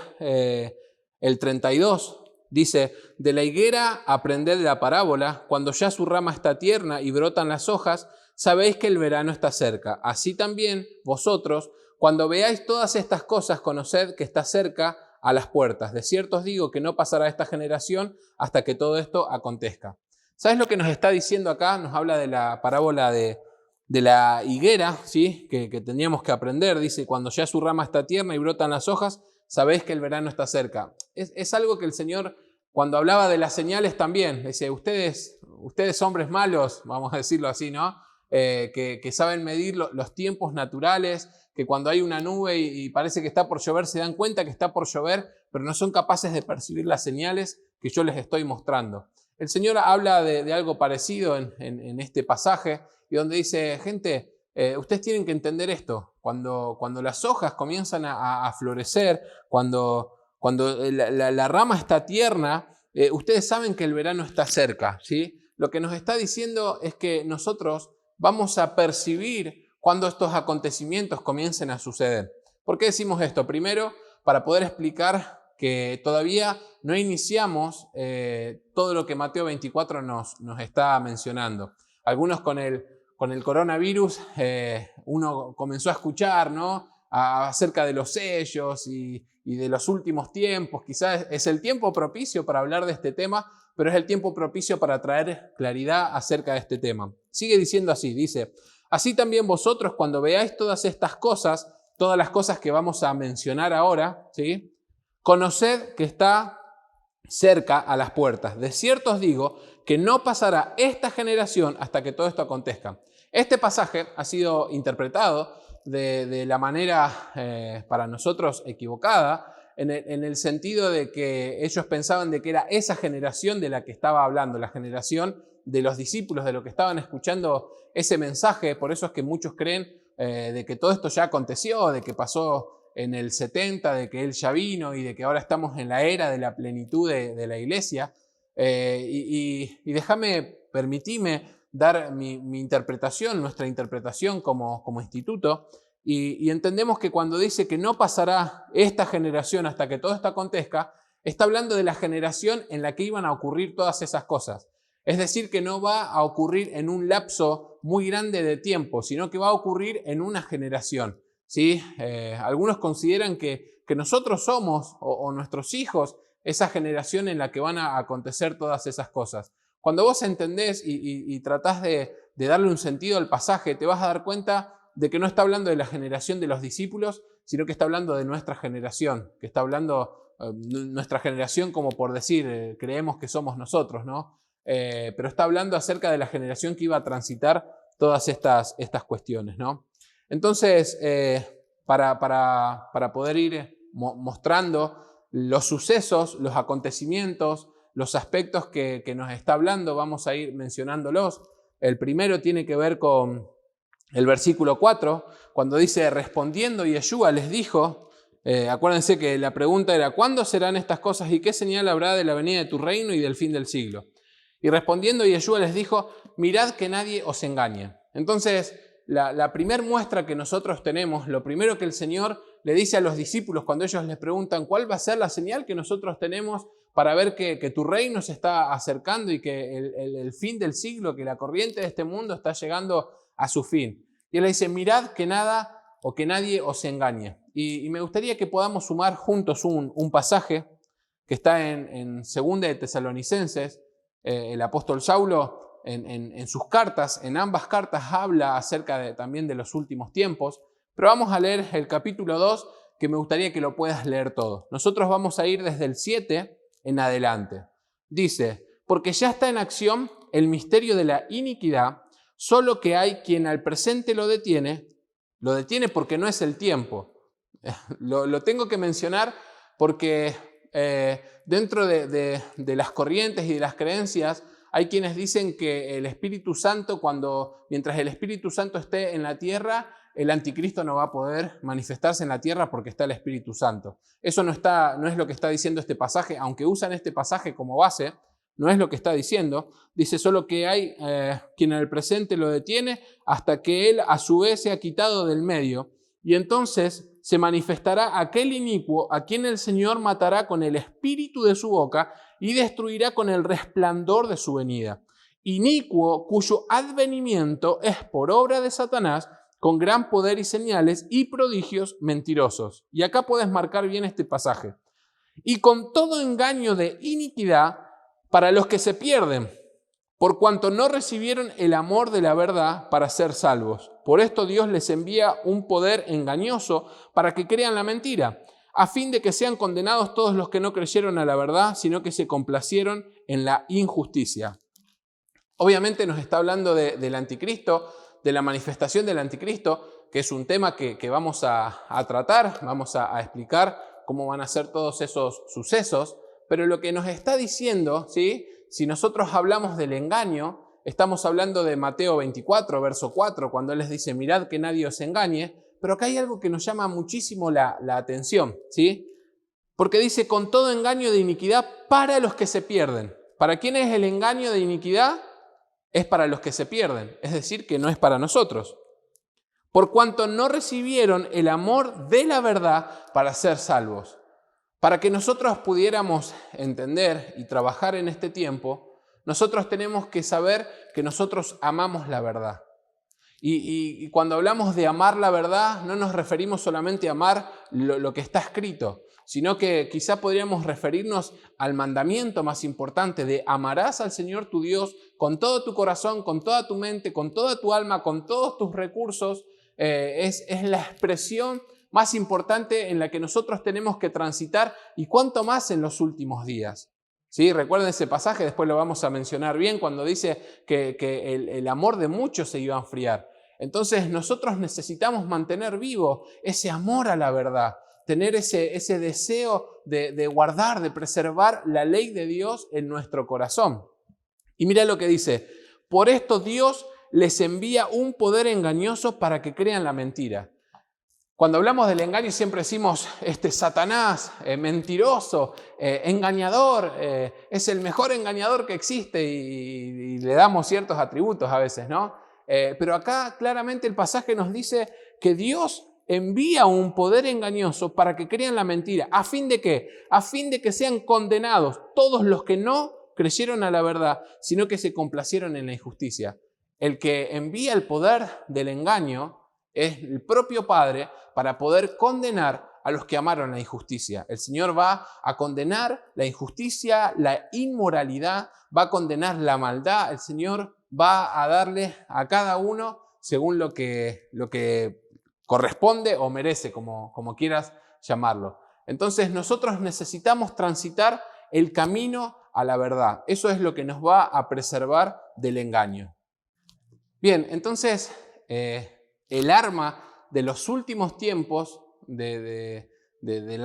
el 32. Dice, de la higuera aprended la parábola, cuando ya su rama está tierna y brotan las hojas, sabéis que el verano está cerca. Así también vosotros, cuando veáis todas estas cosas, conoced que está cerca a las puertas. De cierto os digo que no pasará esta generación hasta que todo esto acontezca. ¿Sabes lo que nos está diciendo acá? Nos habla de la parábola de la higuera, ¿sí? que tendríamos que aprender. Dice, cuando ya su rama está tierna y brotan las hojas, sabéis que el verano está cerca. Es algo que el Señor, cuando hablaba de las señales también, dice, ustedes hombres malos, vamos a decirlo así, ¿no? Que saben medir los tiempos naturales, que cuando hay una nube y parece que está por llover, se dan cuenta que está por llover, pero no son capaces de percibir las señales que yo les estoy mostrando. El Señor habla de algo parecido en este pasaje, y donde dice, gente, ustedes tienen que entender esto. Cuando las hojas comienzan a florecer, cuando la rama está tierna, ustedes saben que el verano está cerca, ¿sí? Lo que nos está diciendo es que nosotros vamos a percibir cuando estos acontecimientos comiencen a suceder. ¿Por qué decimos esto? Primero, para poder explicar que todavía no iniciamos todo lo que Mateo 24 nos está mencionando. Algunos con el coronavirus, uno comenzó a escuchar, ¿no? Acerca de los sellos y de los últimos tiempos. Quizás es el tiempo propicio para hablar de este tema, pero es el tiempo propicio para traer claridad acerca de este tema. Sigue diciendo así, dice, así también vosotros cuando veáis todas estas cosas, todas las cosas que vamos a mencionar ahora, ¿sí? Conoced que está cerca a las puertas. De cierto os digo que no pasará esta generación hasta que todo esto acontezca. Este pasaje ha sido interpretado de la manera para nosotros equivocada, en el sentido de que ellos pensaban de que era esa generación de la que estaba hablando, la generación de los discípulos, de lo que estaban escuchando ese mensaje. Por eso es que muchos creen de que todo esto ya aconteció, de que pasó en el 70, de que Él ya vino y de que ahora estamos en la era de la plenitud de la iglesia. Y permitime dar mi interpretación, nuestra interpretación como instituto. Y entendemos que cuando dice que no pasará esta generación hasta que todo esto acontezca, está hablando de la generación en la que iban a ocurrir todas esas cosas. Es decir, que no va a ocurrir en un lapso muy grande de tiempo, sino que va a ocurrir en una generación, ¿sí? Algunos consideran que nosotros somos, o nuestros hijos, esa generación en la que van a acontecer todas esas cosas. Cuando vos entendés y tratás de darle un sentido al pasaje, te vas a dar cuenta de que no está hablando de la generación de los discípulos, sino que está hablando de nuestra generación, que está hablando nuestra generación como por decir, creemos que somos nosotros, ¿no? Pero está hablando acerca de la generación que iba a transitar todas estas cuestiones, ¿no? Entonces, para poder ir mostrando los sucesos, los acontecimientos, los aspectos que nos está hablando, vamos a ir mencionándolos. El primero tiene que ver con el versículo 4, cuando dice, respondiendo Yeshua les dijo, acuérdense que la pregunta era, ¿cuándo serán estas cosas y qué señal habrá de la venida de tu reino y del fin del siglo? Y respondiendo Yeshua les dijo, mirad que nadie os engañe. Entonces, la primer muestra que nosotros tenemos, lo primero que el Señor le dice a los discípulos cuando ellos les preguntan, ¿cuál va a ser la señal que nosotros tenemos para ver que tu reino se está acercando y que el fin del siglo, que la corriente de este mundo está llegando a su fin? Y él le dice, mirad que nada o que nadie os engañe. Y me gustaría que podamos sumar juntos un pasaje que está en 2 de Tesalonicenses. El apóstol Saulo en sus cartas, en ambas cartas habla acerca también de los últimos tiempos, pero vamos a leer el capítulo 2, que me gustaría que lo puedas leer todo. Nosotros vamos a ir desde el 7 en adelante. Dice, porque ya está en acción el misterio de la iniquidad, solo que hay quien al presente lo detiene porque no es el tiempo. Lo tengo que mencionar porque dentro de las corrientes y de las creencias hay quienes dicen que el Espíritu Santo, mientras el Espíritu Santo esté en la tierra, el anticristo no va a poder manifestarse en la tierra porque está el Espíritu Santo. Eso no es lo que está diciendo este pasaje, aunque usan este pasaje como base, no es lo que está diciendo. Dice solo que hay quien en el presente lo detiene hasta que él a su vez se ha quitado del medio. Y entonces se manifestará aquel inicuo a quien el Señor matará con el espíritu de su boca y destruirá con el resplandor de su venida. Inicuo cuyo advenimiento es por obra de Satanás, con gran poder y señales y prodigios mentirosos. Y acá puedes marcar bien este pasaje. Y con todo engaño de iniquidad para los que se pierden, por cuanto no recibieron el amor de la verdad para ser salvos. Por esto Dios les envía un poder engañoso para que crean la mentira, a fin de que sean condenados todos los que no creyeron a la verdad, sino que se complacieron en la injusticia. Obviamente nos está hablando del anticristo, de la manifestación del anticristo, que es un tema que vamos a tratar, vamos a explicar cómo van a ser todos esos sucesos, pero lo que nos está diciendo, ¿sí? Si nosotros hablamos del engaño, estamos hablando de Mateo 24, verso 4, cuando Él les dice, mirad que nadie os engañe, pero acá hay algo que nos llama muchísimo la atención, ¿sí? Porque dice, con todo engaño de iniquidad para los que se pierden. ¿Para quién es el engaño de iniquidad? Es para los que se pierden, es decir, que no es para nosotros. Por cuanto no recibieron el amor de la verdad para ser salvos. Para que nosotros pudiéramos entender y trabajar en este tiempo, nosotros tenemos que saber que nosotros amamos la verdad. Y cuando hablamos de amar la verdad, no nos referimos solamente a amar lo que está escrito, sino que quizá podríamos referirnos al mandamiento más importante de amarás al Señor tu Dios con todo tu corazón, con toda tu mente, con toda tu alma, con todos tus recursos. Es la expresión más importante en la que nosotros tenemos que transitar y cuánto más en los últimos días. ¿Sí? Recuerden ese pasaje, después lo vamos a mencionar bien, cuando dice que el amor de muchos se iba a enfriar. Entonces nosotros necesitamos mantener vivo ese amor a la verdad, tener ese deseo de guardar, de preservar la ley de Dios en nuestro corazón. Y mira lo que dice, por esto Dios les envía un poder engañoso para que crean la mentira. Cuando hablamos del engaño siempre decimos, Satanás, mentiroso, engañador, es el mejor engañador que existe y le damos ciertos atributos a veces, ¿no? Pero acá claramente el pasaje nos dice que Dios envía un poder engañoso para que crean la mentira. ¿A fin de qué? A fin de que sean condenados todos los que no creyeron a la verdad, sino que se complacieron en la injusticia. El que envía el poder del engaño es el propio Padre para poder condenar a los que amaron la injusticia. El Señor va a condenar la injusticia, la inmoralidad, va a condenar la maldad. El Señor va a darle a cada uno según lo que corresponde o merece, como quieras llamarlo. Entonces nosotros necesitamos transitar el camino a la verdad. Eso es lo que nos va a preservar del engaño. Bien, entonces el arma de los últimos tiempos, del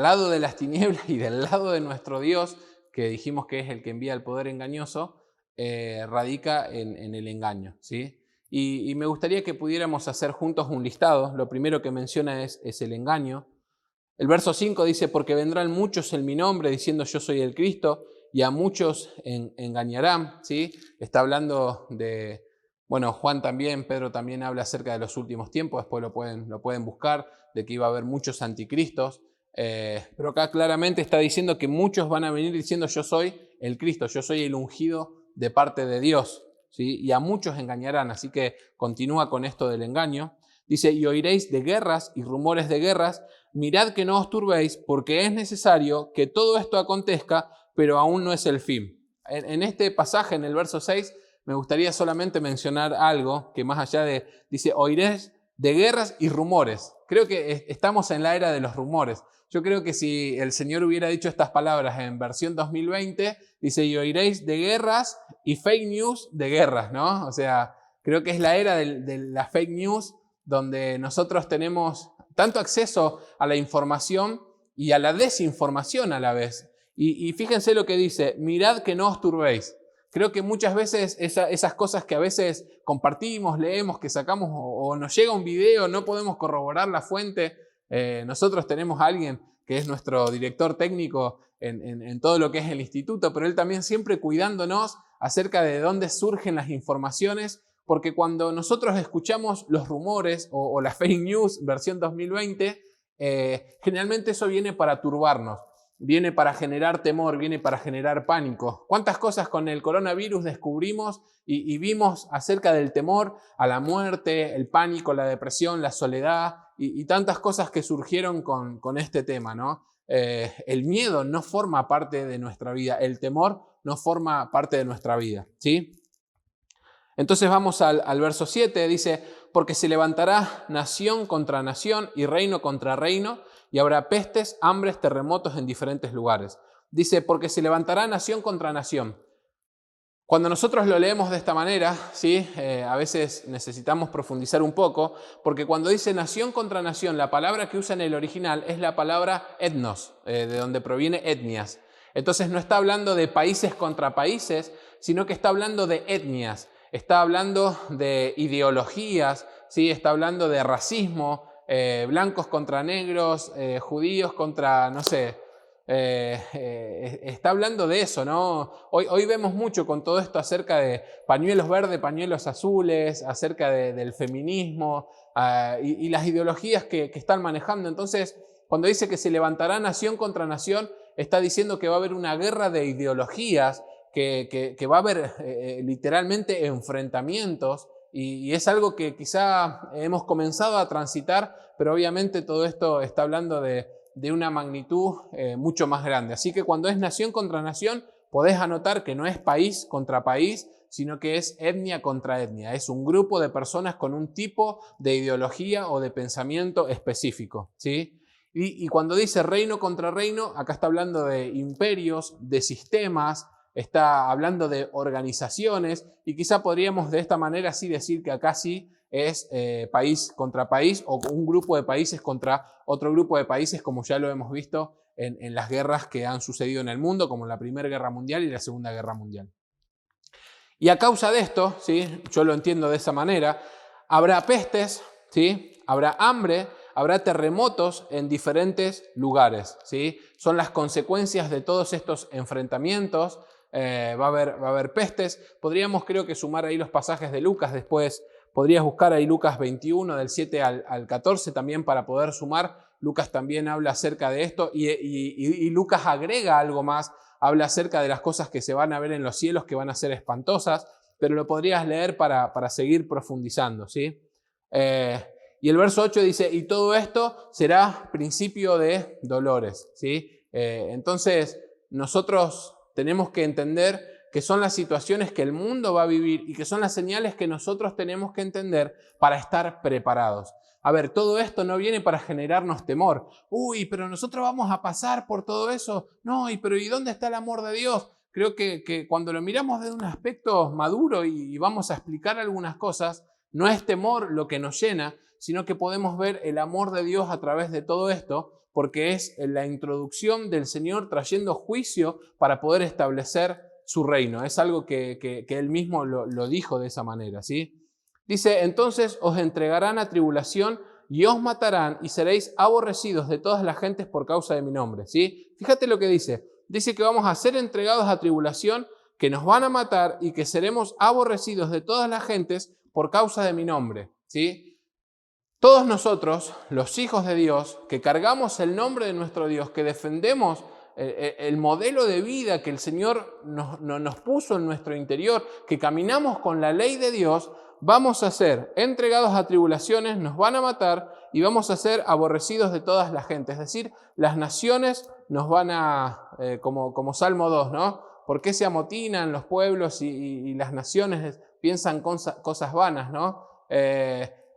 lado de las tinieblas y del lado de nuestro Dios, que dijimos que es el que envía el poder engañoso, radica en el engaño, ¿sí? Y me gustaría que pudiéramos hacer juntos un listado. Lo primero que menciona es el engaño. El verso 5 dice, porque vendrán muchos en mi nombre diciendo yo soy el Cristo y a muchos engañarán, ¿sí? Está hablando de, bueno, Juan también, Pedro también habla acerca de los últimos tiempos, después lo pueden buscar, de que iba a haber muchos anticristos. Pero acá claramente está diciendo que muchos van a venir diciendo yo soy el Cristo, yo soy el ungido de parte de Dios, ¿sí? Y a muchos engañarán, así que continúa con esto del engaño. Dice, y oiréis de guerras y rumores de guerras, mirad que no os turbéis, porque es necesario que todo esto acontezca, pero aún no es el fin. En este pasaje, en el verso 6, me gustaría solamente mencionar algo que más allá de, dice, oiréis de guerras y rumores. Creo que estamos en la era de los rumores. Yo creo que si el Señor hubiera dicho estas palabras en versión 2020, dice, y oiréis de guerras y fake news de guerras, ¿no? O sea, creo que es la era de la fake news, donde nosotros tenemos tanto acceso a la información y a la desinformación a la vez. Y fíjense lo que dice, mirad que no os turbéis. Creo que muchas veces esas cosas que a veces compartimos, leemos, que sacamos o nos llega un video, no podemos corroborar la fuente. Nosotros tenemos a alguien que es nuestro director técnico en todo lo que es el instituto, pero él también siempre cuidándonos acerca de dónde surgen las informaciones, porque cuando nosotros escuchamos los rumores o la fake news versión 2020, generalmente eso viene para turbarnos. Viene para generar temor, viene para generar pánico. ¿Cuántas cosas con el coronavirus descubrimos y vimos acerca del temor a la muerte, el pánico, la depresión, la soledad y tantas cosas que surgieron con este tema, ¿no? El miedo no forma parte de nuestra vida, el temor no forma parte de nuestra vida, ¿sí? Entonces vamos al verso 7, dice, porque se levantará nación contra nación y reino contra reino, y habrá pestes, hambres, terremotos en diferentes lugares. Dice, porque se levantará nación contra nación. Cuando nosotros lo leemos de esta manera, ¿sí? A veces necesitamos profundizar un poco, porque cuando dice nación contra nación, la palabra que usa en el original es la palabra etnos, de donde proviene etnias. Entonces no está hablando de países contra países, sino que está hablando de etnias. Está hablando de ideologías, ¿sí? Está hablando de racismo, blancos contra negros, judíos contra, no sé, está hablando de eso, ¿no? Hoy vemos mucho con todo esto acerca de pañuelos verdes, pañuelos azules, acerca del feminismo y las ideologías que están manejando. Entonces, cuando dice que se levantará nación contra nación, está diciendo que va a haber una guerra de ideologías, que va a haber literalmente enfrentamientos y es algo que quizá hemos comenzado a transitar, pero obviamente todo esto está hablando de una magnitud mucho más grande. Así que cuando es nación contra nación, podés anotar que no es país contra país, sino que es etnia contra etnia. Es un grupo de personas con un tipo de ideología o de pensamiento específico, ¿sí? Y cuando dice reino contra reino, acá está hablando de imperios, de sistemas, está hablando de organizaciones y quizá podríamos de esta manera sí decir que acá sí es país contra país o un grupo de países contra otro grupo de países, como ya lo hemos visto en las guerras que han sucedido en el mundo, como la Primera Guerra Mundial y la Segunda Guerra Mundial. Y a causa de esto, ¿sí? Yo lo entiendo de esa manera, habrá pestes, ¿sí? Habrá hambre, habrá terremotos en diferentes lugares, ¿sí? Son las consecuencias de todos estos enfrentamientos. Va a haber pestes. Podríamos, creo que, sumar ahí los pasajes de Lucas después. Podrías buscar ahí Lucas 21, del 7 al 14 también para poder sumar. Lucas también habla acerca de esto y Lucas agrega algo más. Habla acerca de las cosas que se van a ver en los cielos que van a ser espantosas, pero lo podrías leer para seguir profundizando, ¿sí? Y el verso 8 dice, y todo esto será principio de dolores, ¿sí? Entonces, nosotros tenemos que entender que son las situaciones que el mundo va a vivir y que son las señales que nosotros tenemos que entender para estar preparados. A ver, todo esto no viene para generarnos temor. Uy, pero nosotros vamos a pasar por todo eso. No, pero ¿y dónde está el amor de Dios? Creo que cuando lo miramos desde un aspecto maduro y vamos a explicar algunas cosas, no es temor lo que nos llena, sino que podemos ver el amor de Dios a través de todo esto, porque es la introducción del Señor trayendo juicio para poder establecer su reino. Es algo que Él mismo lo dijo de esa manera, ¿sí? Dice, entonces os entregarán a tribulación y os matarán y seréis aborrecidos de todas las gentes por causa de mi nombre, ¿sí? Fíjate lo que dice. Dice que vamos a ser entregados a tribulación, que nos van a matar y que seremos aborrecidos de todas las gentes por causa de mi nombre, ¿sí? Todos nosotros, los hijos de Dios, que cargamos el nombre de nuestro Dios, que defendemos el modelo de vida que el Señor nos puso en nuestro interior, que caminamos con la ley de Dios, vamos a ser entregados a tribulaciones, nos van a matar y vamos a ser aborrecidos de todas las gentes. Es decir, las naciones nos van a, como Salmo 2, ¿no? ¿Por qué se amotinan los pueblos y las naciones piensan cosas vanas, ¿no?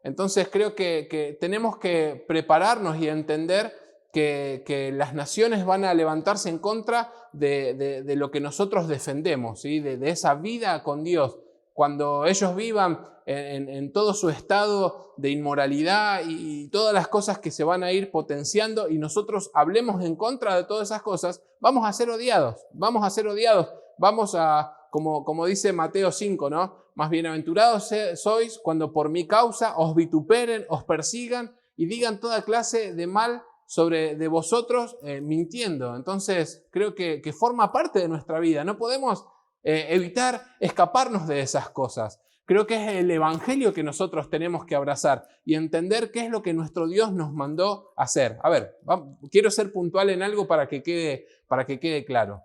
Entonces creo que tenemos que prepararnos y entender que las naciones van a levantarse en contra de lo que nosotros defendemos, ¿sí? De esa vida con Dios. Cuando ellos vivan en todo su estado de inmoralidad y todas las cosas que se van a ir potenciando y nosotros hablemos en contra de todas esas cosas, vamos a ser odiados, vamos a, como dice Mateo 5, ¿no? Más bienaventurados sois cuando por mi causa os vituperen, os persigan y digan toda clase de mal de vosotros mintiendo. Entonces creo que forma parte de nuestra vida. No podemos evitar escaparnos de esas cosas. Creo que es el evangelio que nosotros tenemos que abrazar y entender qué es lo que nuestro Dios nos mandó hacer. A ver, quiero ser puntual en algo para que quede claro.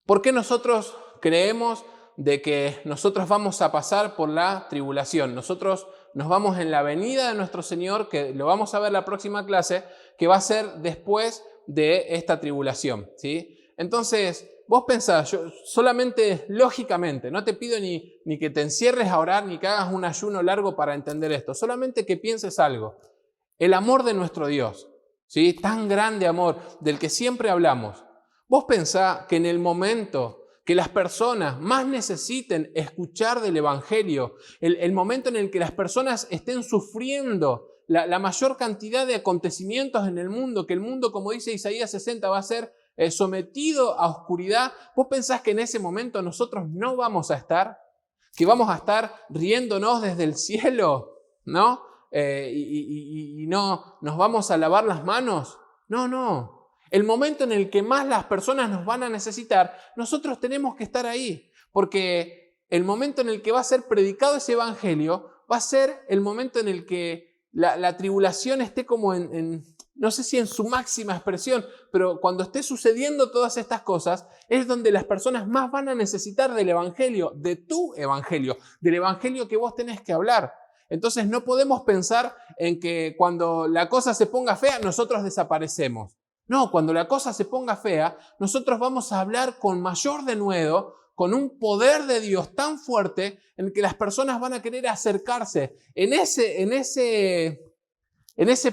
¿Por qué nosotros creemos de que nosotros vamos a pasar por la tribulación? Nosotros nos vamos en la venida de nuestro Señor, que lo vamos a ver en la próxima clase, que va a ser después de esta tribulación, ¿sí? Entonces, vos pensás, yo solamente lógicamente, no te pido ni que te encierres a orar, ni que hagas un ayuno largo para entender esto, solamente que pienses algo. El amor de nuestro Dios, ¿sí? Tan grande amor del que siempre hablamos. Vos pensás que en el momento que las personas más necesiten escuchar del Evangelio, el momento en el que las personas estén sufriendo la mayor cantidad de acontecimientos en el mundo, que el mundo, como dice Isaías 60, va a ser sometido a oscuridad, ¿vos pensás que en ese momento nosotros no vamos a estar? ¿Que vamos a estar riéndonos desde el cielo? ¿No? Y no nos vamos a lavar las manos. No. El momento en el que más las personas nos van a necesitar, nosotros tenemos que estar ahí, porque el momento en el que va a ser predicado ese evangelio va a ser el momento en el que la tribulación esté como no sé si en su máxima expresión, pero cuando esté sucediendo todas estas cosas, es donde las personas más van a necesitar del evangelio, de tu evangelio, del evangelio que vos tenés que hablar. Entonces no podemos pensar en que cuando la cosa se ponga fea, nosotros desaparecemos. No, cuando la cosa se ponga fea, nosotros vamos a hablar con mayor denuedo, con un poder de Dios tan fuerte en que las personas van a querer acercarse. En ese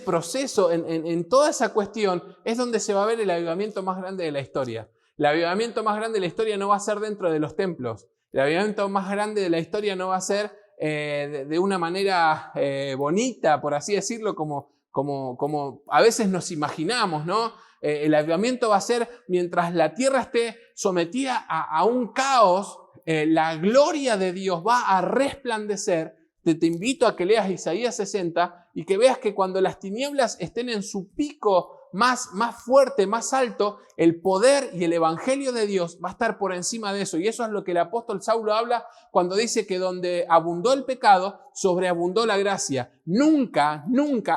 proceso, en toda esa cuestión, es donde se va a ver el avivamiento más grande de la historia. El avivamiento más grande de la historia no va a ser dentro de los templos. El avivamiento más grande de la historia no va a ser de una manera bonita, por así decirlo, como a veces nos imaginamos, ¿no? El avivamiento va a ser mientras la tierra esté sometida a un caos, la gloria de Dios va a resplandecer. Te invito a que leas Isaías 60 y que veas que cuando las tinieblas estén en su pico más fuerte, más alto, el poder y el evangelio de Dios va a estar por encima de eso. Y eso es lo que el apóstol Saulo habla cuando dice que donde abundó el pecado, sobreabundó la gracia. Nunca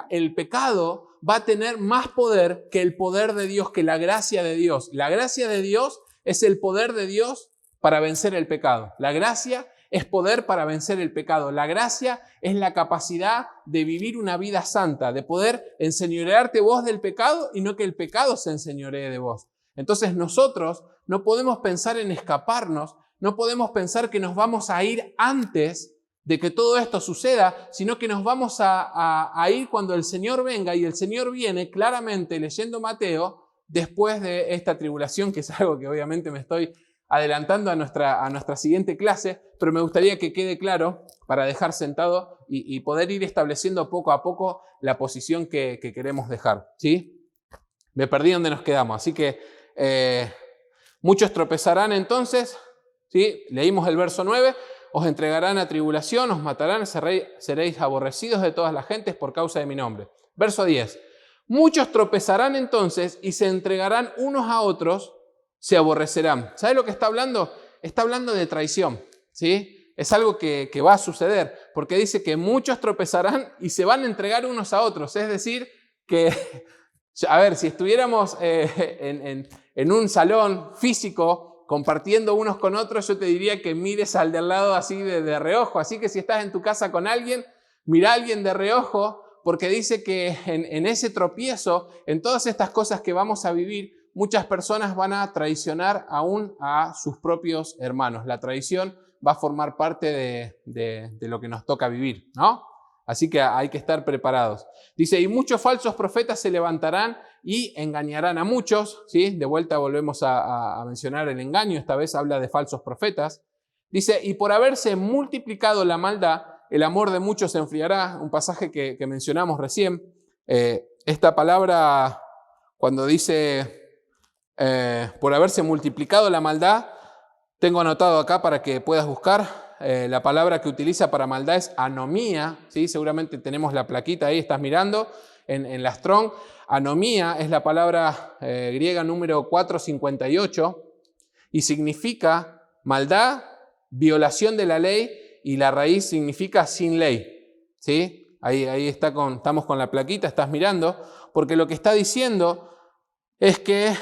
el pecado va a tener más poder que el poder de Dios, que la gracia de Dios. La gracia de Dios es el poder de Dios para vencer el pecado. La gracia es poder para vencer el pecado. La gracia es la capacidad de vivir una vida santa, de poder enseñorearte vos del pecado y no que el pecado se enseñoree de vos. Entonces nosotros no podemos pensar en escaparnos, no podemos pensar que nos vamos a ir antes de que todo esto suceda, sino que nos vamos a ir cuando el Señor venga, y el Señor viene claramente, leyendo Mateo, después de esta tribulación, que es algo que obviamente me estoy adelantando a nuestra siguiente clase, pero me gustaría que quede claro para dejar sentado y poder ir estableciendo poco a poco la posición que queremos dejar, ¿sí? Me perdí donde nos quedamos, así que muchos tropezarán entonces, ¿sí? Leímos el verso 9, os entregarán a tribulación, os matarán, seréis aborrecidos de todas las gentes por causa de mi nombre. Verso 10, muchos tropezarán entonces y se entregarán unos a otros, se aborrecerán. ¿Sabe lo que está hablando? Está hablando de traición, ¿sí? Es algo que va a suceder, porque dice que muchos tropezarán y se van a entregar unos a otros. Es decir, que, a ver, si estuviéramos en un salón físico compartiendo unos con otros, yo te diría que mires al de al lado así de reojo. Así que si estás en tu casa con alguien, mira a alguien de reojo, porque dice que en ese tropiezo, en todas estas cosas que vamos a vivir, muchas personas van a traicionar aún a sus propios hermanos. La traición va a formar parte de lo que nos toca vivir, ¿no? Así que hay que estar preparados. Dice, y muchos falsos profetas se levantarán y engañarán a muchos. ¿Sí? De vuelta volvemos a mencionar el engaño. Esta vez habla de falsos profetas. Dice, y por haberse multiplicado la maldad, el amor de muchos se enfriará. Un pasaje que mencionamos recién. Esta palabra, cuando dice, por haberse multiplicado la maldad, tengo anotado acá para que puedas buscar. La palabra que utiliza para maldad es anomía, ¿sí? Seguramente tenemos la plaquita ahí, estás mirando en la Strong. Anomía es la palabra griega número 458 y significa maldad, violación de la ley, y la raíz significa sin ley. ¿Sí? Ahí estamos con la plaquita, estás mirando, porque lo que está diciendo es que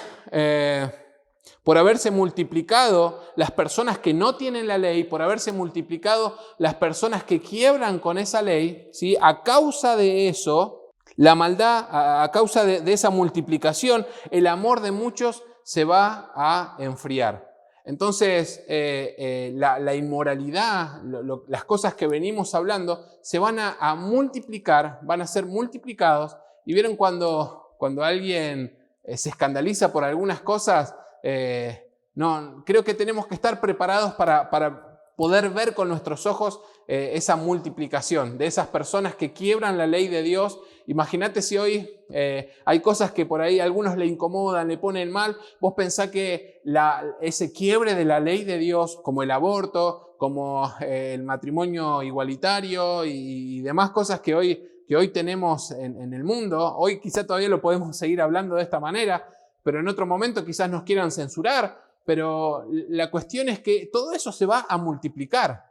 por haberse multiplicado las personas que no tienen la ley, por haberse multiplicado las personas que quiebran con esa ley, ¿sí? A causa de eso, la maldad, a causa de esa multiplicación, el amor de muchos se va a enfriar. Entonces, la inmoralidad, las cosas que venimos hablando, se van a multiplicar, van a ser multiplicados. Y vieron cuando alguien se escandaliza por algunas cosas, no, creo que tenemos que estar preparados para poder ver con nuestros ojos esa multiplicación de esas personas que quiebran la ley de Dios. Imagínate si hoy hay cosas que por ahí a algunos le incomodan, le ponen mal. Vos pensás que ese quiebre de la ley de Dios, como el aborto, como el matrimonio igualitario y demás cosas que hoy tenemos en el mundo, hoy quizá todavía lo podemos seguir hablando de esta manera, pero en otro momento quizás nos quieran censurar. Pero la cuestión es que todo eso se va a multiplicar.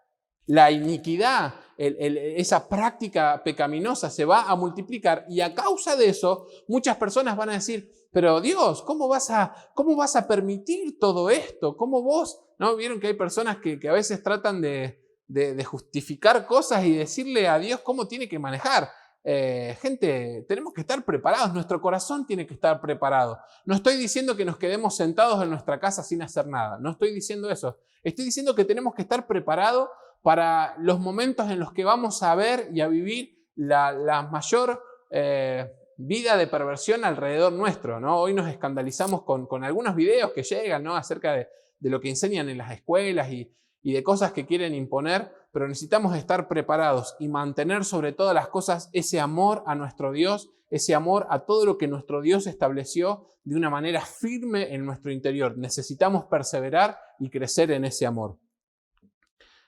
La iniquidad, esa práctica pecaminosa se va a multiplicar, y a causa de eso muchas personas van a decir, pero Dios, ¿cómo vas a permitir todo esto? ¿Cómo vos? ¿No? Vieron que hay personas que a veces tratan de justificar cosas y decirle a Dios cómo tiene que manejar. Gente, tenemos que estar preparados, nuestro corazón tiene que estar preparado. No estoy diciendo que nos quedemos sentados en nuestra casa sin hacer nada, no estoy diciendo eso. Estoy diciendo que tenemos que estar preparados para los momentos en los que vamos a ver y a vivir la mayor vida de perversión alrededor nuestro, ¿no? Hoy nos escandalizamos con algunos videos que llegan, ¿no? Acerca de lo que enseñan en las escuelas y de cosas que quieren imponer, pero necesitamos estar preparados y mantener sobre todas las cosas ese amor a nuestro Dios, ese amor a todo lo que nuestro Dios estableció de una manera firme en nuestro interior. Necesitamos perseverar y crecer en ese amor.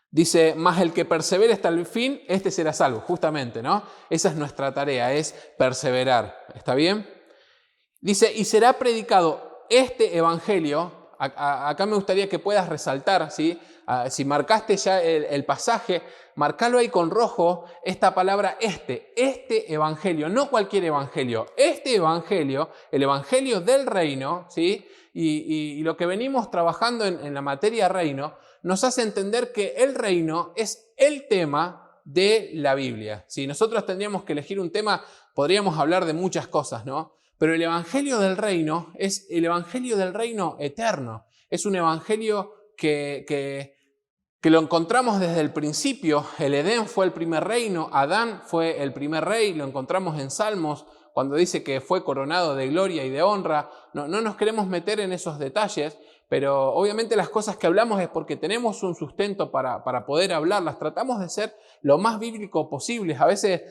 Dice, mas el que persevere hasta el fin, este será salvo. Justamente, ¿no? Esa es nuestra tarea, es perseverar. ¿Está bien? Dice, y será predicado este evangelio. Acá me gustaría que puedas resaltar, ¿sí? Si marcaste ya el pasaje, marcalo ahí con rojo, esta palabra este evangelio, no cualquier evangelio, este evangelio, el evangelio del reino, ¿sí? Y lo que venimos trabajando en la materia reino, nos hace entender que el reino es el tema de la Biblia. Si nosotros tendríamos que elegir un tema, podríamos hablar de muchas cosas, ¿no? Pero el evangelio del reino es el evangelio del reino eterno. Es un evangelio que lo encontramos desde el principio. El Edén fue el primer reino, Adán fue el primer rey, lo encontramos en Salmos cuando dice que fue coronado de gloria y de honra. No nos queremos meter en esos detalles, pero obviamente las cosas que hablamos es porque tenemos un sustento para poder hablarlas. Tratamos de ser lo más bíblico posible. A veces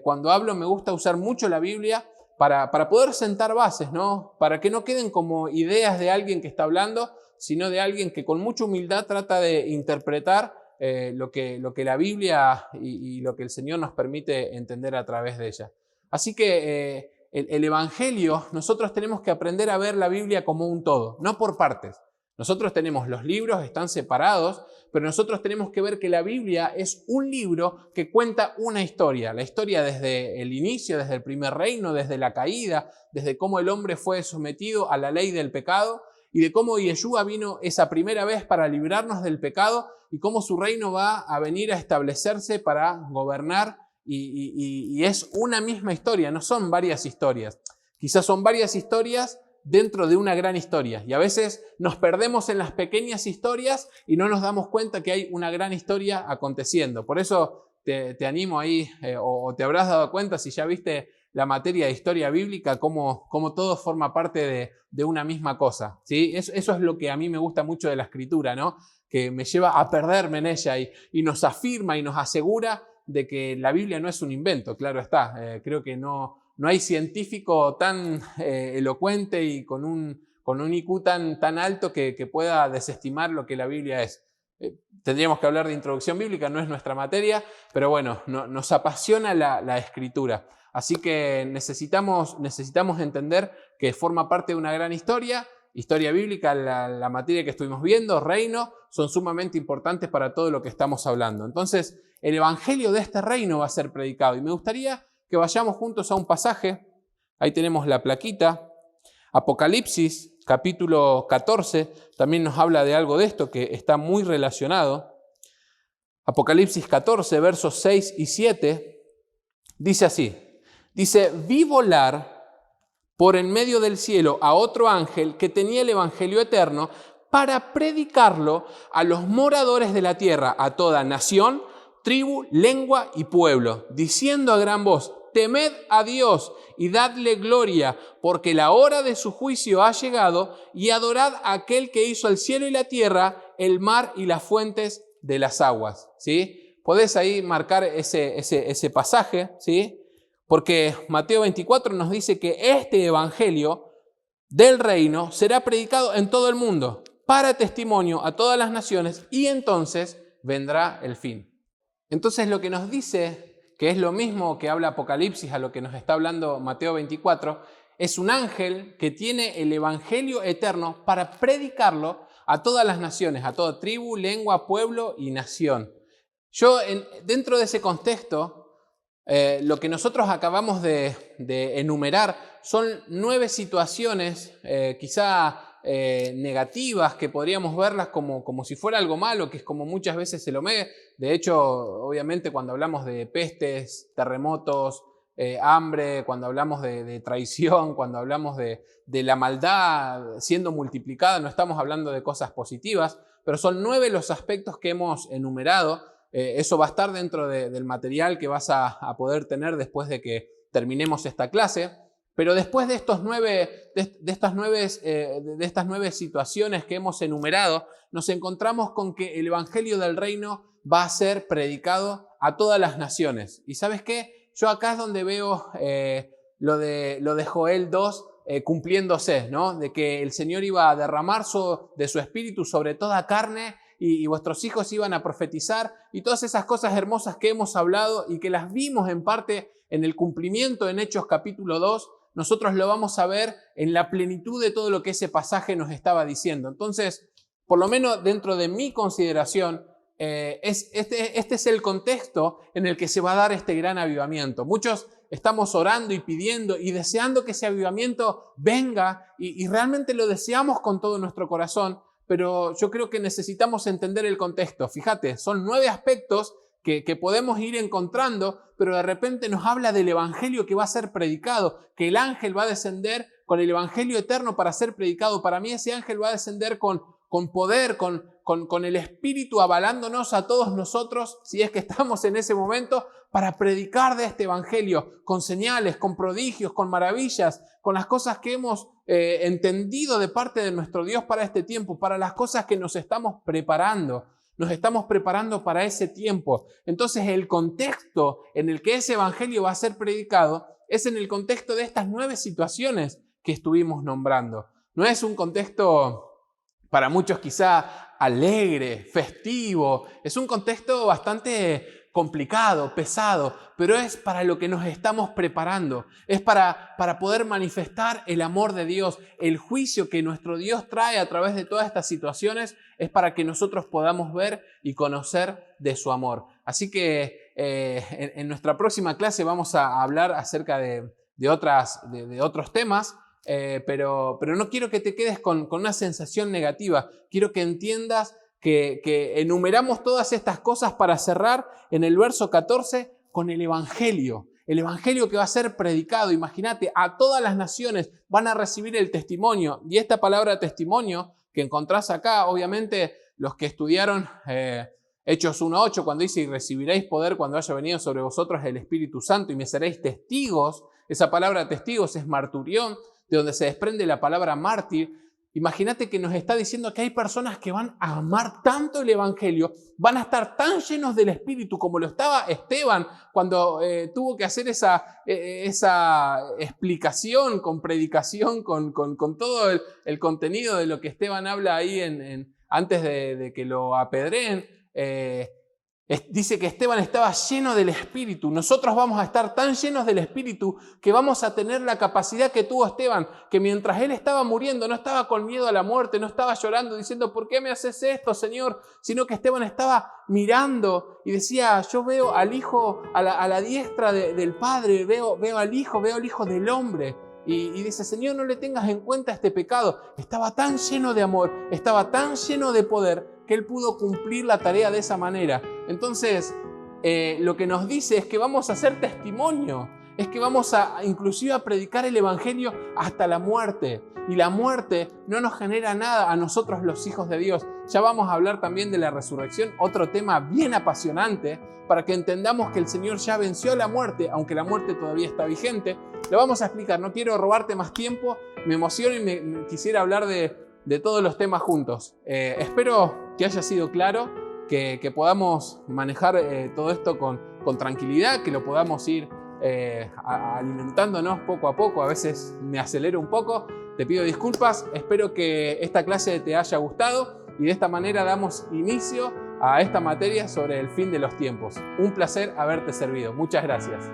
cuando hablo me gusta usar mucho la Biblia para poder sentar bases, ¿no? Para que no queden como ideas de alguien que está hablando, sino de alguien que con mucha humildad trata de interpretar lo que la Biblia y lo que el Señor nos permite entender a través de ella. Así que el Evangelio, nosotros tenemos que aprender a ver la Biblia como un todo, no por partes. Nosotros tenemos los libros, están separados, pero nosotros tenemos que ver que la Biblia es un libro que cuenta una historia. La historia desde el inicio, desde el primer reino, desde la caída, desde cómo el hombre fue sometido a la ley del pecado y de cómo Yeshua vino esa primera vez para librarnos del pecado y cómo su reino va a venir a establecerse para gobernar y es una misma historia, no son varias historias. Quizás son varias historias dentro de una gran historia. Y a veces nos perdemos en las pequeñas historias y no nos damos cuenta que hay una gran historia aconteciendo. Por eso te animo ahí, o te habrás dado cuenta si ya viste la materia de historia bíblica, cómo todo forma parte de una misma cosa, ¿sí? Eso es lo que a mí me gusta mucho de la escritura, ¿no? Que me lleva a perderme en ella y nos afirma y nos asegura de que la Biblia no es un invento, claro está. Creo que no hay científico tan elocuente y con un IQ tan alto que pueda desestimar lo que la Biblia es. Tendríamos que hablar de introducción bíblica, no es nuestra materia, pero bueno, nos apasiona la escritura. Así que necesitamos entender que forma parte de una gran historia bíblica, la materia que estuvimos viendo, reino, son sumamente importantes para todo lo que estamos hablando. Entonces, el evangelio de este reino va a ser predicado. Y me gustaría que vayamos juntos a un pasaje. Ahí tenemos la plaquita. Apocalipsis, capítulo 14, también nos habla de algo de esto que está muy relacionado. Apocalipsis 14, versos 6 y 7, dice así. Dice, vi volar por en medio del cielo a otro ángel que tenía el evangelio eterno para predicarlo a los moradores de la tierra, a toda nación, tribu, lengua y pueblo, diciendo a gran voz, temed a Dios y dadle gloria, porque la hora de su juicio ha llegado, y adorad a aquel que hizo el cielo y la tierra, el mar y las fuentes de las aguas. ¿Sí? Podés ahí marcar ese pasaje, ¿sí? Porque Mateo 24 nos dice que este evangelio del reino será predicado en todo el mundo, para testimonio a todas las naciones, y entonces vendrá el fin. Entonces lo que nos dice, que es lo mismo que habla Apocalipsis a lo que nos está hablando Mateo 24, es un ángel que tiene el evangelio eterno para predicarlo a todas las naciones, a toda tribu, lengua, pueblo y nación. Dentro de ese contexto, lo que nosotros acabamos de enumerar son 9 situaciones, quizá negativas, que podríamos verlas como si fuera algo malo, que es como muchas veces se lo ve. De hecho, obviamente cuando hablamos de pestes, terremotos, hambre, cuando hablamos de traición, cuando hablamos de la maldad siendo multiplicada, no estamos hablando de cosas positivas, pero son 9 los aspectos que hemos enumerado. Eso va a estar dentro del material que vas a poder tener después de que terminemos esta clase. Pero después de estas 9 situaciones que hemos enumerado, nos encontramos con que el evangelio del reino va a ser predicado a todas las naciones. ¿Y sabes qué? Yo acá es donde veo lo de Joel 2 cumpliéndose, ¿no? De que el Señor iba a derramar de su espíritu sobre toda carne, y vuestros hijos iban a profetizar, y todas esas cosas hermosas que hemos hablado y que las vimos en parte en el cumplimiento en Hechos capítulo 2, nosotros lo vamos a ver en la plenitud de todo lo que ese pasaje nos estaba diciendo. Entonces, por lo menos dentro de mi consideración, este es el contexto en el que se va a dar este gran avivamiento. Muchos estamos orando y pidiendo y deseando que ese avivamiento venga, y realmente lo deseamos con todo nuestro corazón, pero yo creo que necesitamos entender el contexto. Fíjate, son 9 aspectos que podemos ir encontrando, pero de repente nos habla del evangelio que va a ser predicado, que el ángel va a descender con el evangelio eterno para ser predicado. Para mí ese ángel va a descender con poder, con el espíritu avalándonos a todos nosotros, si es que estamos en ese momento, para predicar de este evangelio, con señales, con prodigios, con maravillas, con las cosas que hemos entendido de parte de nuestro Dios para este tiempo, para las cosas que nos estamos preparando para ese tiempo. Entonces el contexto en el que ese evangelio va a ser predicado es en el contexto de estas 9 situaciones que estuvimos nombrando. No es un contexto para muchos quizá alegre, festivo, es un contexto bastante complicado, pesado, pero es para lo que nos estamos preparando, es para poder manifestar el amor de Dios. El juicio que nuestro Dios trae a través de todas estas situaciones es para que nosotros podamos ver y conocer de su amor. Así que en nuestra próxima clase vamos a hablar acerca de otros temas, pero no quiero que te quedes con una sensación negativa. Quiero que entiendas que enumeramos todas estas cosas para cerrar en el verso 14 con el evangelio que va a ser predicado. Imagínate, a todas las naciones van a recibir el testimonio, y esta palabra testimonio que encontrás acá, obviamente los que estudiaron Hechos 1:8, cuando dice: y recibiréis poder cuando haya venido sobre vosotros el Espíritu Santo y me seréis testigos. Esa palabra testigos es marturión, de donde se desprende la palabra mártir. Imagínate que nos está diciendo que hay personas que van a amar tanto el Evangelio, van a estar tan llenos del Espíritu como lo estaba Esteban cuando tuvo que hacer esa explicación con predicación, con todo el contenido de lo que Esteban habla ahí antes de que lo apedreen. Dice que Esteban estaba lleno del Espíritu. Nosotros vamos a estar tan llenos del Espíritu que vamos a tener la capacidad que tuvo Esteban, que mientras él estaba muriendo no estaba con miedo a la muerte, no estaba llorando diciendo: ¿por qué me haces esto, Señor? Sino que Esteban estaba mirando y decía: yo veo al Hijo a la diestra del Padre, veo al Hijo del hombre. Y dice: Señor, no le tengas en cuenta este pecado. Estaba tan lleno de amor, estaba tan lleno de poder, que él pudo cumplir la tarea de esa manera. Entonces, lo que nos dice es que vamos a hacer testimonio, es que vamos inclusive a predicar el Evangelio hasta la muerte. Y la muerte no nos genera nada a nosotros, los hijos de Dios. Ya vamos a hablar también de la resurrección, otro tema bien apasionante, para que entendamos que el Señor ya venció a la muerte, aunque la muerte todavía está vigente. Lo vamos a explicar, no quiero robarte más tiempo, me emociono y me quisiera hablar de todos los temas juntos. Espero que haya sido claro, que podamos manejar todo esto con tranquilidad, que lo podamos ir alimentándonos poco a poco. A veces me acelero un poco, te pido disculpas. Espero que esta clase te haya gustado y de esta manera damos inicio a esta materia sobre el fin de los tiempos. Un placer haberte servido. Muchas gracias.